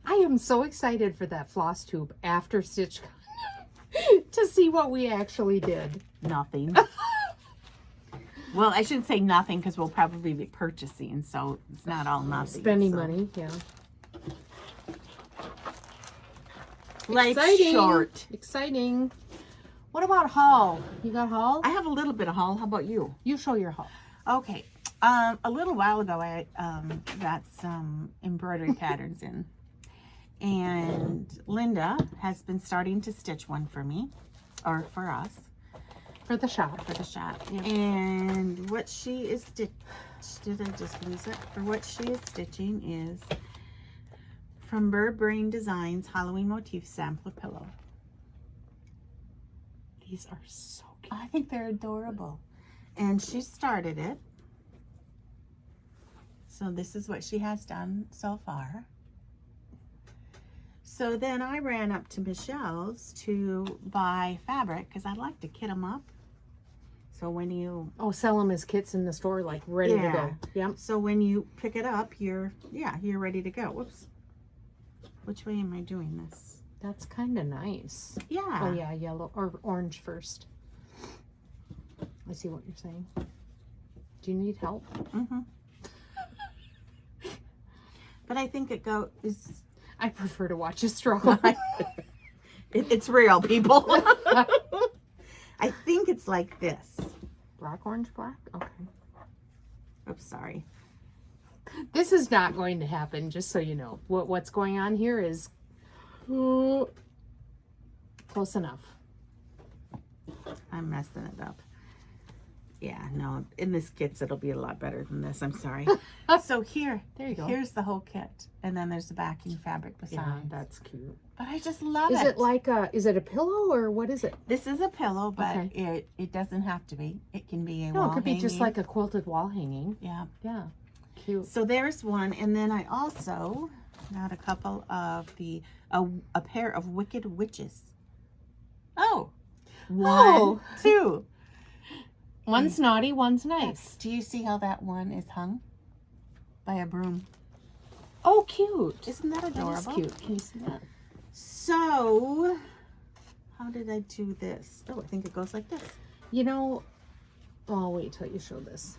I am so excited for that Flosstube after Stich Con to see what we actually did. Nothing. Well, I shouldn't say nothing because we'll probably be purchasing, so it's not all nothing. Spending so. money, yeah. Life Exciting. short. Exciting. What about haul? You got haul? I have a little bit of haul. How about you? You show your haul. Okay. A little while ago, I got some embroidery patterns in, and Linda has been starting to stitch one for me, or for us. For the shop. For the shop. Yeah. And what she is did I just lose it? For what she is stitching is from Bird Brain Designs Halloween Motif Sampler Pillow. These are so cute. I think they're adorable. And she started it. So this is what she has done so far. So then I ran up to Michelle's to buy fabric because I'd like to kit them up. So when you... Oh, sell them as kits in the store, like ready to go. Yep. So when you pick it up, you're ready to go. Whoops. Which way am I doing this? That's kind of nice. Yeah. Oh, yeah, yellow or orange first. I see what you're saying. Do you need help? Mm-hmm. But I think it is... I prefer to watch you struggle. It's real, people. I think it's like this. Black, orange, black? Okay. Oops, sorry. This is not going to happen, just so you know. What's going on here is close enough. I'm messing it up. Yeah, no, in this kit, it'll be a lot better than this. I'm sorry. So here, there you go. Here's the whole kit. And then there's the backing fabric beside. Yeah, that's cute. But I just love it. Is it like is it a pillow or what is it? This is a pillow, but Okay. it doesn't have to be. It can be a No, wall it could be just hanging. like a quilted wall hanging. Yeah. Yeah, cute. So there's one. And then I also got a couple of a pair of Wicked Witches. Oh. One, two. One's naughty, one's nice. Do you see how that one is hung by a broom? Oh, cute. Isn't that adorable? That is cute. Can you see that? So, how did I do this? Oh, I think it goes like this. You know, I'll wait till you show this.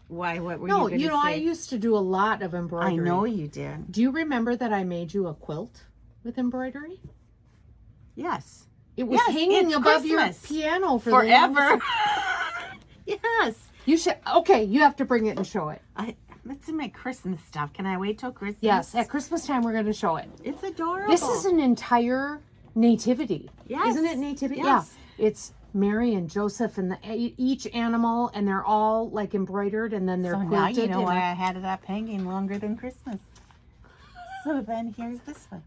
Why? What were No, you going to say? I used to do a lot of embroidery. I know you did. Do you remember that I made you a quilt with embroidery? Yes. It was hanging above Christmas. your piano for Forever. Yes. You should. Okay, you have to bring it and show it. It's in my Christmas stuff. Can I wait till Christmas? Yes, at Christmas time we're going to show it. It's adorable. This is an entire nativity. Yes. Isn't it nativity? Yes. Yeah. It's Mary and Joseph and each animal, and they're all like embroidered, and then they're So quilted. now you know in why a- I had it up hanging longer than Christmas. So then here's this one.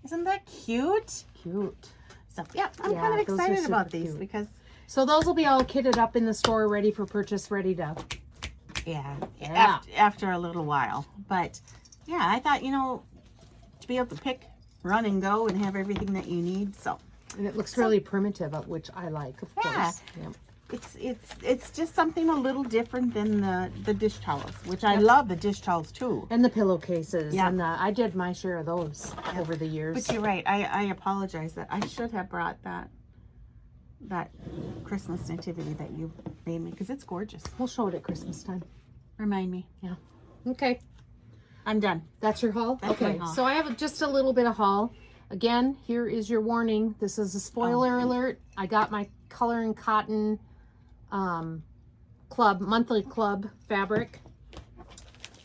Isn't that cute? Cute. So yeah, I'm Yeah, kind of those are excited super about these cute. because So those will be all kitted up in the store, ready for purchase, ready to. yeah. Yeah. After a little while. But yeah, I thought, you know, to be able to pick, run and go and have everything that you need. So And it looks really primitive, which I like, of Yeah. course. Yeah. it's just something a little different than the dish towels, which I love the dish towels too. And the pillowcases. Yeah. And I did my share of those over the years. But you're right. I apologize that I should have brought that Christmas nativity that you made me because it's gorgeous. We'll show it at Christmas time. Remind me. Yeah. Okay. I'm done. That's your haul? That's my okay. haul. So I have just a little bit of haul. Again, here is your warning. This is a spoiler alert. I got my Color and Cotton monthly club fabric.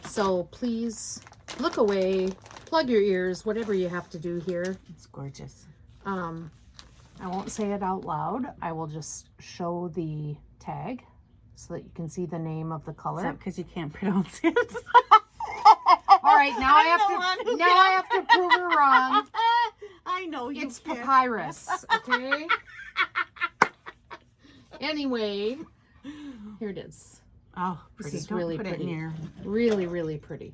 So please look away, plug your ears, whatever you have to do here. It's gorgeous. I won't say it out loud. I will just show the tag so that you can see the name of the color. Because you can't pronounce it. All right, now I I'm the one have who to I have to prove her wrong. I know you It's can't. papyrus, okay? Anyway, here it is. Oh, This pretty. is Don't really put it pretty. near. Really, really pretty.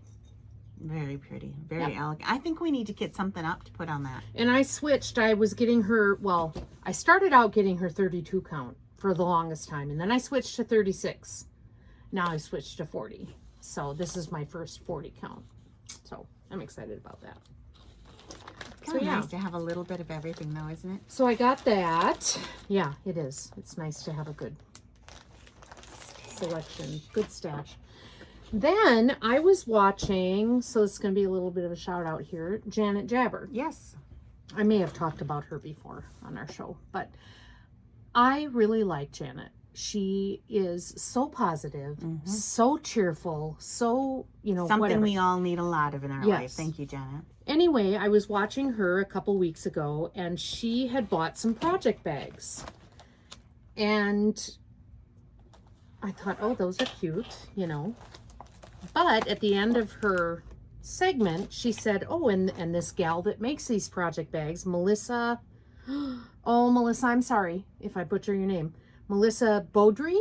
Very pretty. Very Yep. elegant. I think we need to get something up to put on that. And I switched. I was getting her, well, I started out getting her 32 count for the longest time. And then I switched to 36. Now I switched to 40. So this is my first 40 count. So I'm excited about that. Kind of yeah. nice to have a little bit of everything though, isn't it? So I got that. Yeah, it is. It's nice to have a good selection, good stash. Then I was watching, so it's going to be a little bit of a shout out here, Janet Jabber. Yes. I may have talked about her before on our show, but I really like Janet. She is so positive, so cheerful, so, Something whatever. we all need a lot of in our Yes. life. Thank you, Janet. Anyway, I was watching her a couple weeks ago, and she had bought some project bags. And I thought, oh, those are cute, But at the end of her segment, she said, oh, and this gal that makes these project bags, Melissa, Melissa, I'm sorry if I butcher your name, Melissa Embroidery.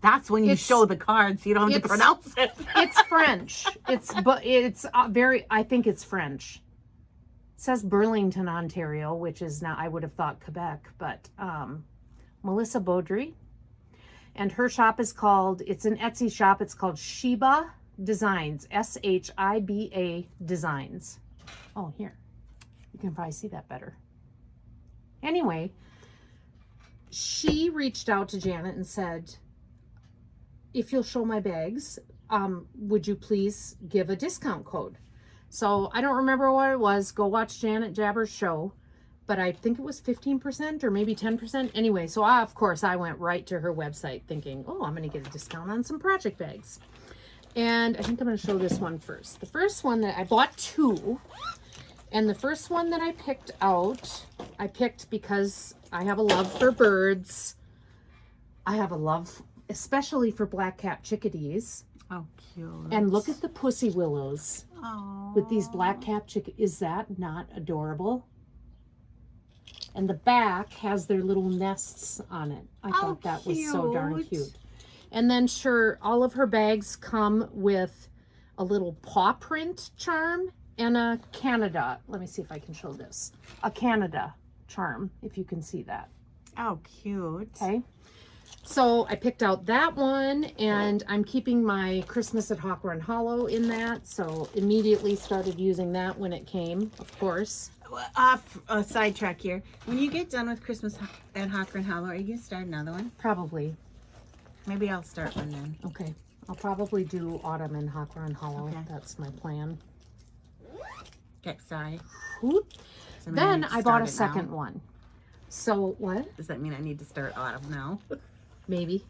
That's when you It's- show the cards. You don't have to it's- pronounce it. It's French. It's I think it's French. It says Burlington, Ontario, which is now, I would have thought Quebec, but Melissa Embroidery. And her shop is called, it's an Etsy shop. It's called Shiba Designs, SHIBA Designs. Oh, here. You can probably see that better. Anyway, she reached out to Janet and said, if you'll show my bags, would you please give a discount code? So I don't remember what it was. Go watch Janet Jabber's show. But I think it was 15% or maybe 10%. Anyway, so of course I went right to her website thinking, oh, I'm going to get a discount on some project bags. And I think I'm going to show this one first. The first one that I bought two. And the first one that I picked out, I picked because I have a love for birds. I have a love, especially for black-capped chickadees. Oh, cute. And look at the pussy willows Oh. with these black-capped chickadees. Is that not adorable? And the back has their little nests on it. I thought that was so darn cute. cute. And then sure, all of her bags come with a little paw print charm and a Canada. Let me see if I can show this. A Canada charm, if you can see that. Oh, cute. Okay. So I picked out that one, and I'm keeping my Christmas at Hawk Run Hollow in that. So immediately started using that when it came, of course. Off a sidetrack here. When you get done with Christmas at Hawk Run Hollow, are you going to start another one? Probably. Maybe I'll start one then. Okay. I'll probably do Autumn and Hawk Run Hollow. Okay. That's my plan. Okay, sorry. Whoop. Does that mean Then need to I bought a start it second now? one. So what? Does that mean I need to start autumn now? Maybe.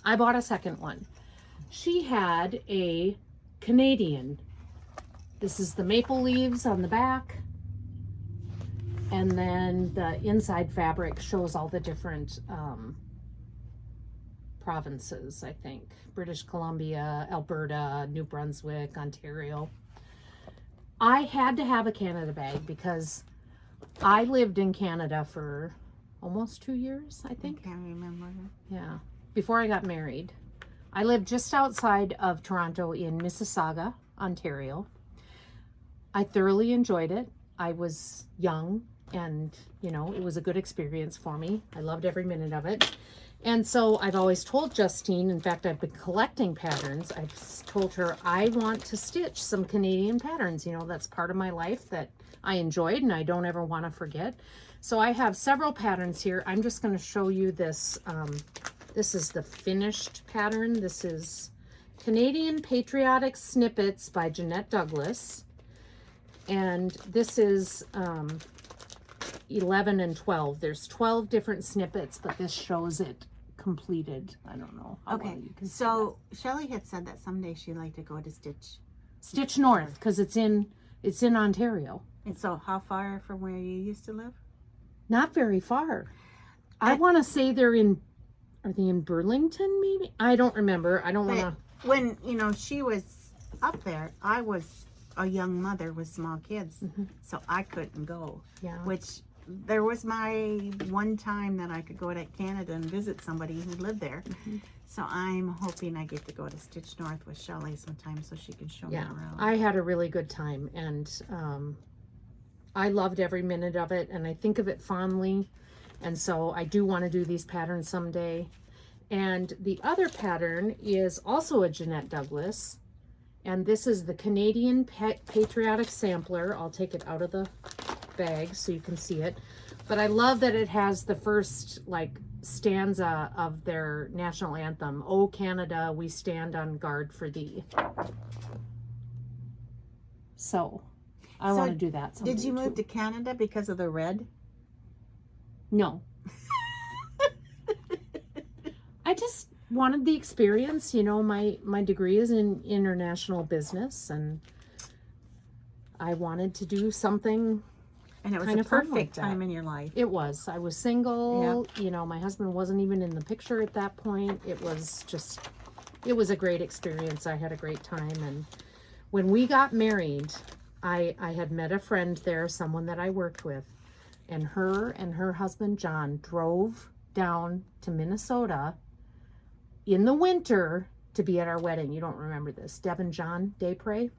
I bought a second one. She had a Canadian. This is the maple leaves on the back. And then the inside fabric shows all the different provinces, I think. British Columbia, Alberta, New Brunswick, Ontario. I had to have a Canada bag because I lived in Canada for almost 2 years, I think. I can't remember. Yeah, before I got married. I lived just outside of Toronto in Mississauga, Ontario. I thoroughly enjoyed it. I was young and, you know, it was a good experience for me. I loved every minute of it. And so I've always told Justine, in fact, I've been collecting patterns. I've told her I want to stitch some Canadian patterns. You know, that's part of my life that I enjoyed and I don't ever want to forget. So I have several patterns here. I'm just going to show you this. This is the finished pattern. This is Canadian Patriotic Snippets by Jeanette Douglas. And this is 11 and 12. There's 12 different snippets, but this shows it completed. I don't know how well you can see so Shelley had said that someday she'd like to go to Stitch North because it's in Ontario. And so how far from where you used to live? Not very far. I want to say are they in Burlington maybe? I don't remember. I don't want to. When, you know, she was up there, I was a young mother with small kids, so I couldn't go. Yeah. Which there was my one time that I could go to Canada and visit somebody who lived there. So I'm hoping I get to go to Stitch North with Shelley sometime so she can show me around. I had a really good time and I loved every minute of it and I think of it fondly. And so I do want to do these patterns someday. And the other pattern is also a Jeanette Douglas. And this is the Canadian Patriotic Sampler. I'll take it out of the bag so you can see it. But I love that it has the first like stanza of their national anthem. "O Canada, we stand on guard for thee." So I want to do that someday. Did you move to Canada because of the red? No. I just wanted the experience. You know, my degree is in international business and I wanted to do something. And it was kind a of fun perfect like time in your life. It was. I was single. You know, my husband wasn't even in the picture at that point. It was a great experience. I had a great time. And when we got married, I had met a friend there, someone that I worked with. And her husband, John, drove down to Minnesota in the winter to be at our wedding. You don't remember this. Deb and John Daypray.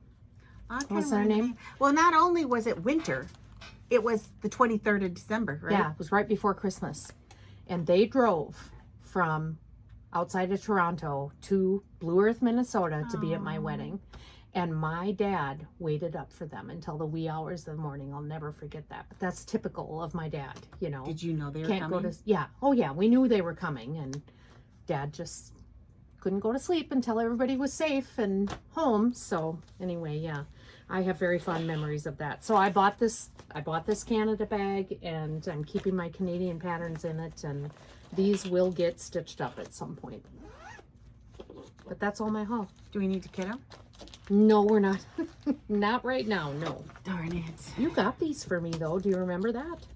What's their name? Well, not only was it winter, it was the 23rd of December, right? Yeah, it was right before Christmas. And they drove from outside of Toronto to Blue Earth, Minnesota to be at my wedding. And my dad waited up for them until the wee hours of the morning. I'll never forget that. But that's typical of my dad, you know. Did you know they were coming? Yeah. Oh, yeah. We knew they were coming. And Dad just couldn't go to sleep until everybody was safe and home. So anyway, yeah. I have very fond memories of that. So I bought this Canada bag and I'm keeping my Canadian patterns in it. And these will get stitched up at some point. But that's all my haul. Do we need to kit them? No, we're not. Not right now, no. Darn it. You got these for me, though. Do you remember that?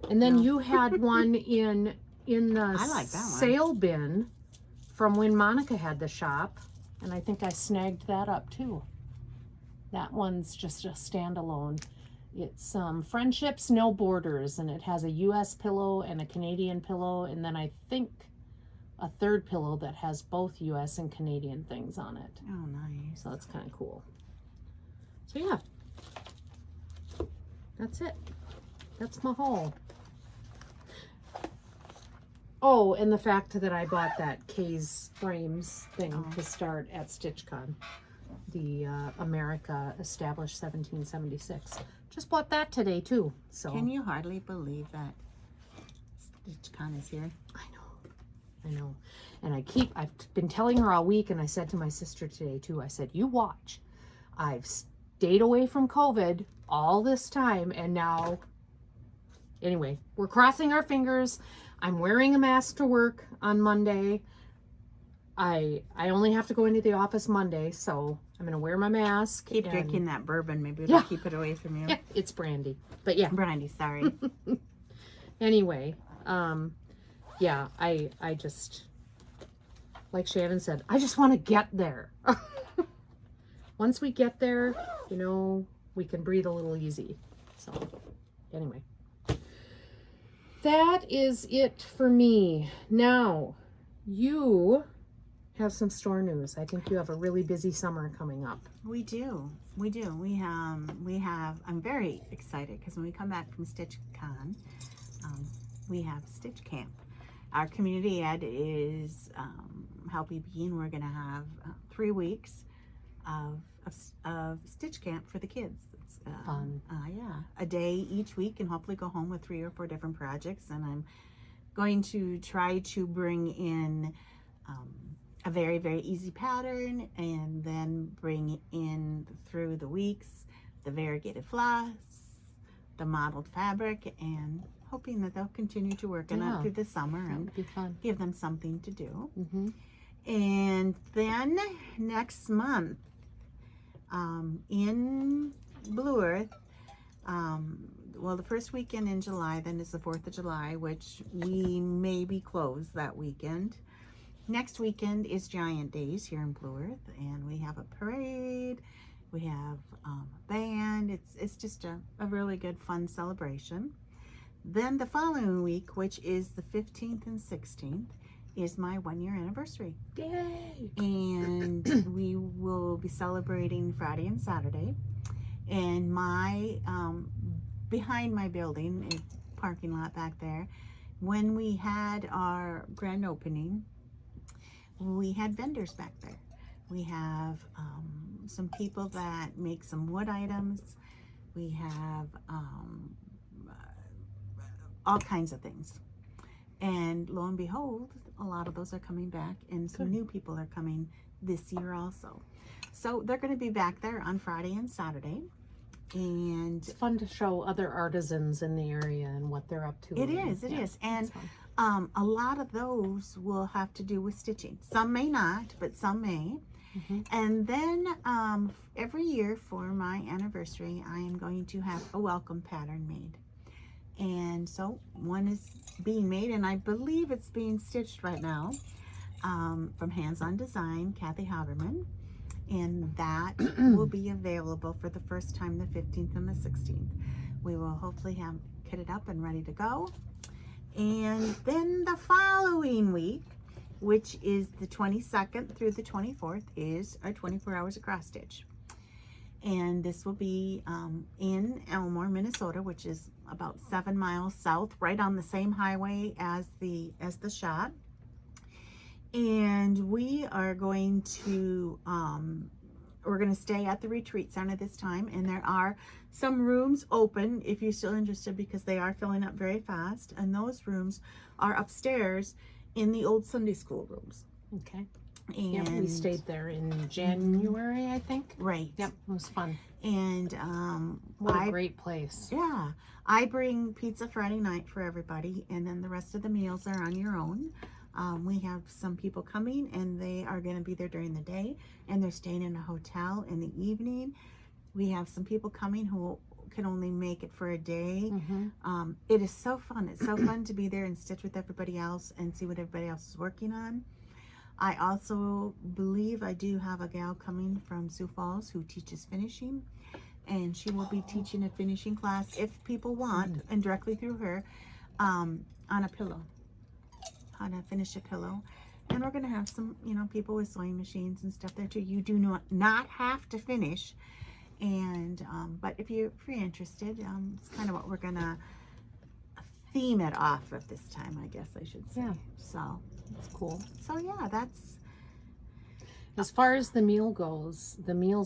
And then you had one in the I like that one. sale bin from when Monica had the shop. And I think I snagged that up, too. That one's just a standalone. It's Friendships, No Borders. And it has a U.S. pillow and a Canadian pillow. And then I think a third pillow that has both U.S. and Canadian things on it. Oh, nice. So that's kind of cool. So yeah, that's it. That's my haul. Oh, and the fact that I bought that Kay's Frames thing to start at Stich Con. The America established 1776. Just bought that today too. So Can you hardly believe that Stitch Con is here? I know. And I've been telling her all week, and I said to my sister today too, I said, you watch. I've stayed away from COVID all this time, and now, anyway, we're crossing our fingers. I'm wearing a mask to work on Monday. I only have to go into the office Monday, so I'm gonna wear my mask. Keep and- drinking that bourbon. Maybe it'll keep it away from you. Yeah, it's brandy, but yeah. Brandy, sorry. Anyway, yeah, I just, like Shannon said, I just want to get there. Once we get there, you know, we can breathe a little easy. So, anyway, that is it for me. Now, you have some store news. I think you have a really busy summer coming up. We do. We do. We have, I'm very excited because when we come back from Stich Con, we have Stitch Camp. Our community ed is helping begin. We're going to have 3 weeks of Stitch Camp for the kids. It's Fun. Yeah, a day each week, and hopefully go home with 3 or 4 different projects. And I'm going to try to bring in a very, very easy pattern, and then bring in through the weeks the variegated floss, the modeled fabric, and hoping that they'll continue to work on it through the summer and That'd be fun. give them something to do. Mm-hmm. And then next month, in Blue Earth, well, the first weekend in July, then is the 4th of July, which we may be closed that weekend. Next weekend is Giant Days here in Blue Earth, and we have a parade, we have a band. It's just a really good, fun celebration. Then the following week, which is the 15th and 16th, is my 1-year anniversary. Yay! And we will be celebrating Friday and Saturday. And my behind my building, parking lot back there, when we had our grand opening, we had vendors back there. We have some people that make some wood items. We have all kinds of things. And lo and behold, a lot of those are coming back, and some new people are coming this year also. So they're going to be back there on Friday and Saturday. And It's fun to show other artisans in the area and what they're up to. it is. And a lot of those will have to do with stitching. Some may not, but some may. Mm-hmm. And then every year for my anniversary, I am going to have a welcome pattern made. And so one is being made, and I believe it's being stitched right now, from Hands On Design, Kathy Haberman. And that will be available for the first time the 15th and the 16th. We will hopefully have kitted up and ready to go. And then the following week, which is the 22nd through the 24th, is our 24 hours of cross stitch. And this will be in Elmore, Minnesota, which is about 7 miles south, right on the same highway as the shop. And we are going to stay at the retreat center this time, and there are some rooms open if you're still interested, because they are filling up very fast, and those rooms are upstairs in the old Sunday school rooms. Okay. And Yeah, we stayed there in January, I think. Right. Yep, it was fun. And What a great place. yeah, I bring pizza Friday night for everybody, and then the rest of the meals are on your own. We have some people coming, and they are going to be there during the day, and they're staying in a hotel in the evening. We have some people coming who can only make it for a day. Mm-hmm. It is so fun. It's so fun to be there and stitch with everybody else and see what everybody else is working on. I also believe I do have a gal coming from Sioux Falls who teaches finishing, and she will be teaching a finishing class, if people want, and directly through her, on a pillow, how to finish a pillow. And we're going to have some, people with sewing machines and stuff there too. You do not have to finish. And but if you're interested, it's kind of what we're going to theme it off of this time, I guess I should say. Yeah. So It's cool. So yeah, that's As far as the meals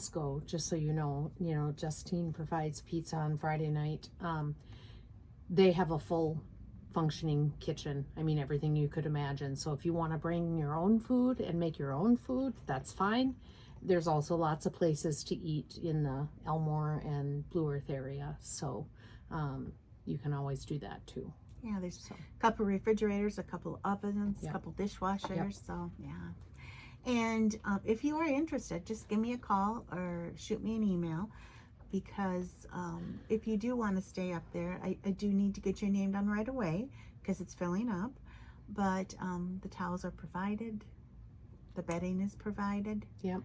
go, just so you know, Justine provides pizza on Friday night. They have a full functioning kitchen. I mean, everything you could imagine. So if you want to bring your own food and make your own food, that's fine. There's also lots of places to eat in the Elmore and Blue Earth area. So you can always do that too. yeah. There's a couple refrigerators, a couple ovens, a Yep. couple dishwashers. Yep. So yeah. And if you are interested, just give me a call or shoot me an email, because if you do want to stay up there, I do need to get your name done right away because it's filling up. But the towels are provided, the bedding is provided. Yep.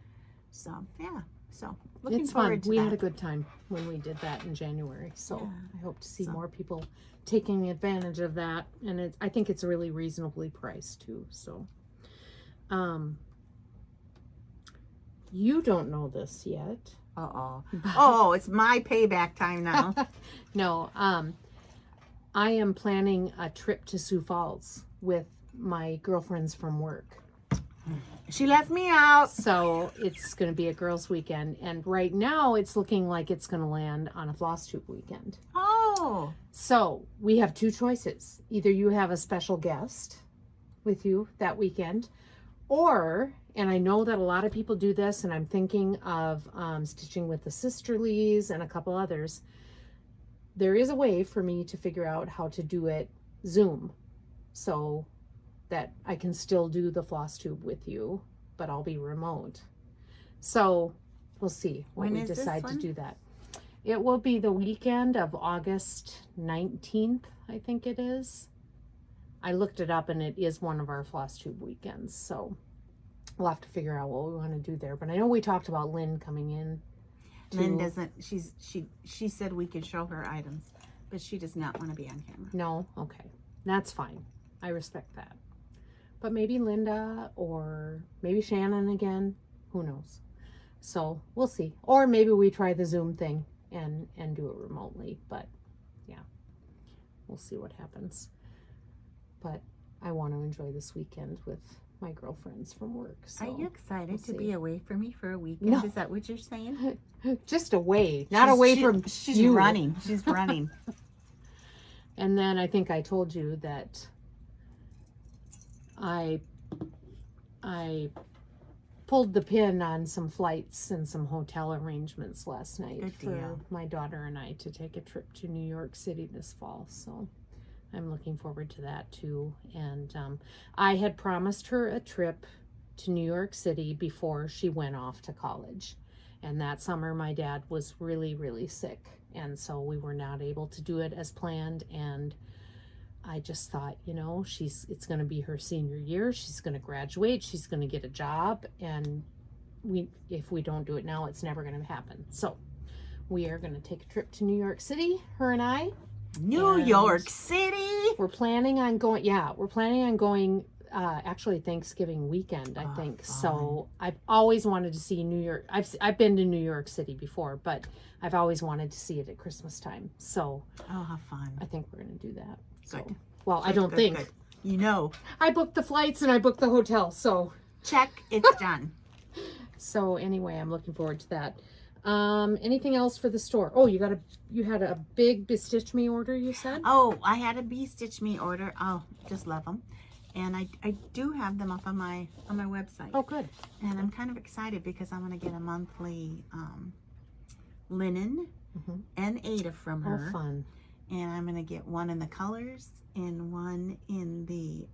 So yeah, so looking It's forward fun. to We that. had a good time when we did that in January. So Yeah. I hope to see So- more people taking advantage of that. And I think it's really reasonably priced too. So, you don't know this yet. Oh, it's my payback time now. No, I am planning a trip to Sioux Falls with my girlfriends from work. She left me out. So it's going to be a girls' weekend. And right now it's looking like it's going to land on a Flosstube weekend. Oh, So we have two choices. Either you have a special guest with you that weekend, or, and I know that a lot of people do this, and I'm thinking of Stitching with the Sisterlies and a couple others. There is a way for me to figure out how to do it Zoom, so that I can still do the Flosstube with you, but I'll be remote. So we'll see what When we is this decide to one? do that. It will be the weekend of August 19th, I think it is. I looked it up and it is one of our Flosstube weekends. So we'll have to figure out what we want to do there. But I know we talked about Lynn coming in. Lynn doesn't. She said we could show her items, but she does not want to be on camera. No? Okay. That's fine. I respect that. But maybe Linda or maybe Shannon again. Who knows? So we'll see. Or maybe we try the Zoom thing and do it remotely. But yeah, we'll see what happens. But I want to enjoy this weekend with my girlfriends from work. So Are you excited we'll to see. be away from me for a weekend? No. Is that what you're saying? Just away, not away from She's you. running. She's running. And then I think I told you that I pulled the pin on some flights and some hotel arrangements last night Good for deal. my daughter and I to take a trip to New York City this fall. So I'm looking forward to that too. And I had promised her a trip to New York City before she went off to college. And that summer my dad was really, really sick. And so we were not able to do it as planned. And I just thought, you know, it's going to be her senior year. She's going to graduate. She's going to get a job. And if we don't do it now, it's never going to happen. So we are going to take a trip to New York City, her and I. New And York City. We're planning on going, actually Thanksgiving weekend, I think. fun. So I've always wanted to see New York. I've been to New York City before, but I've always wanted to see it at Christmas time. So Oh, how fun. I think we're going to do that. So, Good. well, I Good, don't good, think. good. You know, I booked the flights and I booked the hotel. check. It's done. So anyway, I'm looking forward to that. Anything else for the store? Oh, you had a big Bestitch Me order, you said? Oh, I had a Bee Stitch Me order. Oh, just love them. And I do have them up on my website. Oh, good. And I'm kind of excited because I'm going to get a monthly linen Mhm. and Ada from her. Oh, fun. And I'm going to get one in the colors and one in the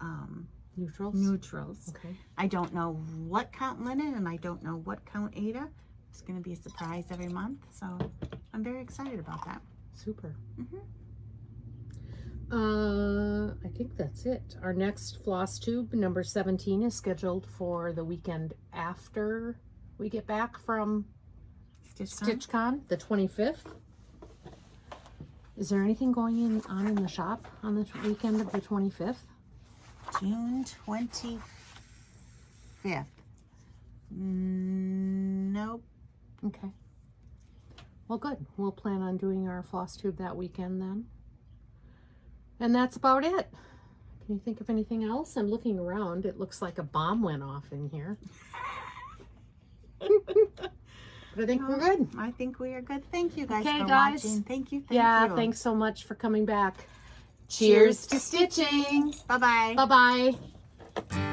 Neutrals? neutrals. Okay. I don't know what count linen and I don't know what count Ada. It's going to be a surprise every month. So I'm very excited about that. Super. Mhm. I think that's it. Our next Flosstube, number 17, is scheduled for the weekend after we get back from Stich Con, the 25th. Is there anything going on in the shop on the weekend of the 25th? June 25th. Nope. Okay. Well, good. We'll plan on doing our Flosstube that weekend then. And that's about it. Can you think of anything else? I'm looking around. It looks like a bomb went off in here. But I think we're good. I think we are good. Thank you guys Okay, for guys. watching. Thank you. Yeah, you. thanks so much for coming back. Cheers Cheers to stitching. Bye-bye. Bye-bye.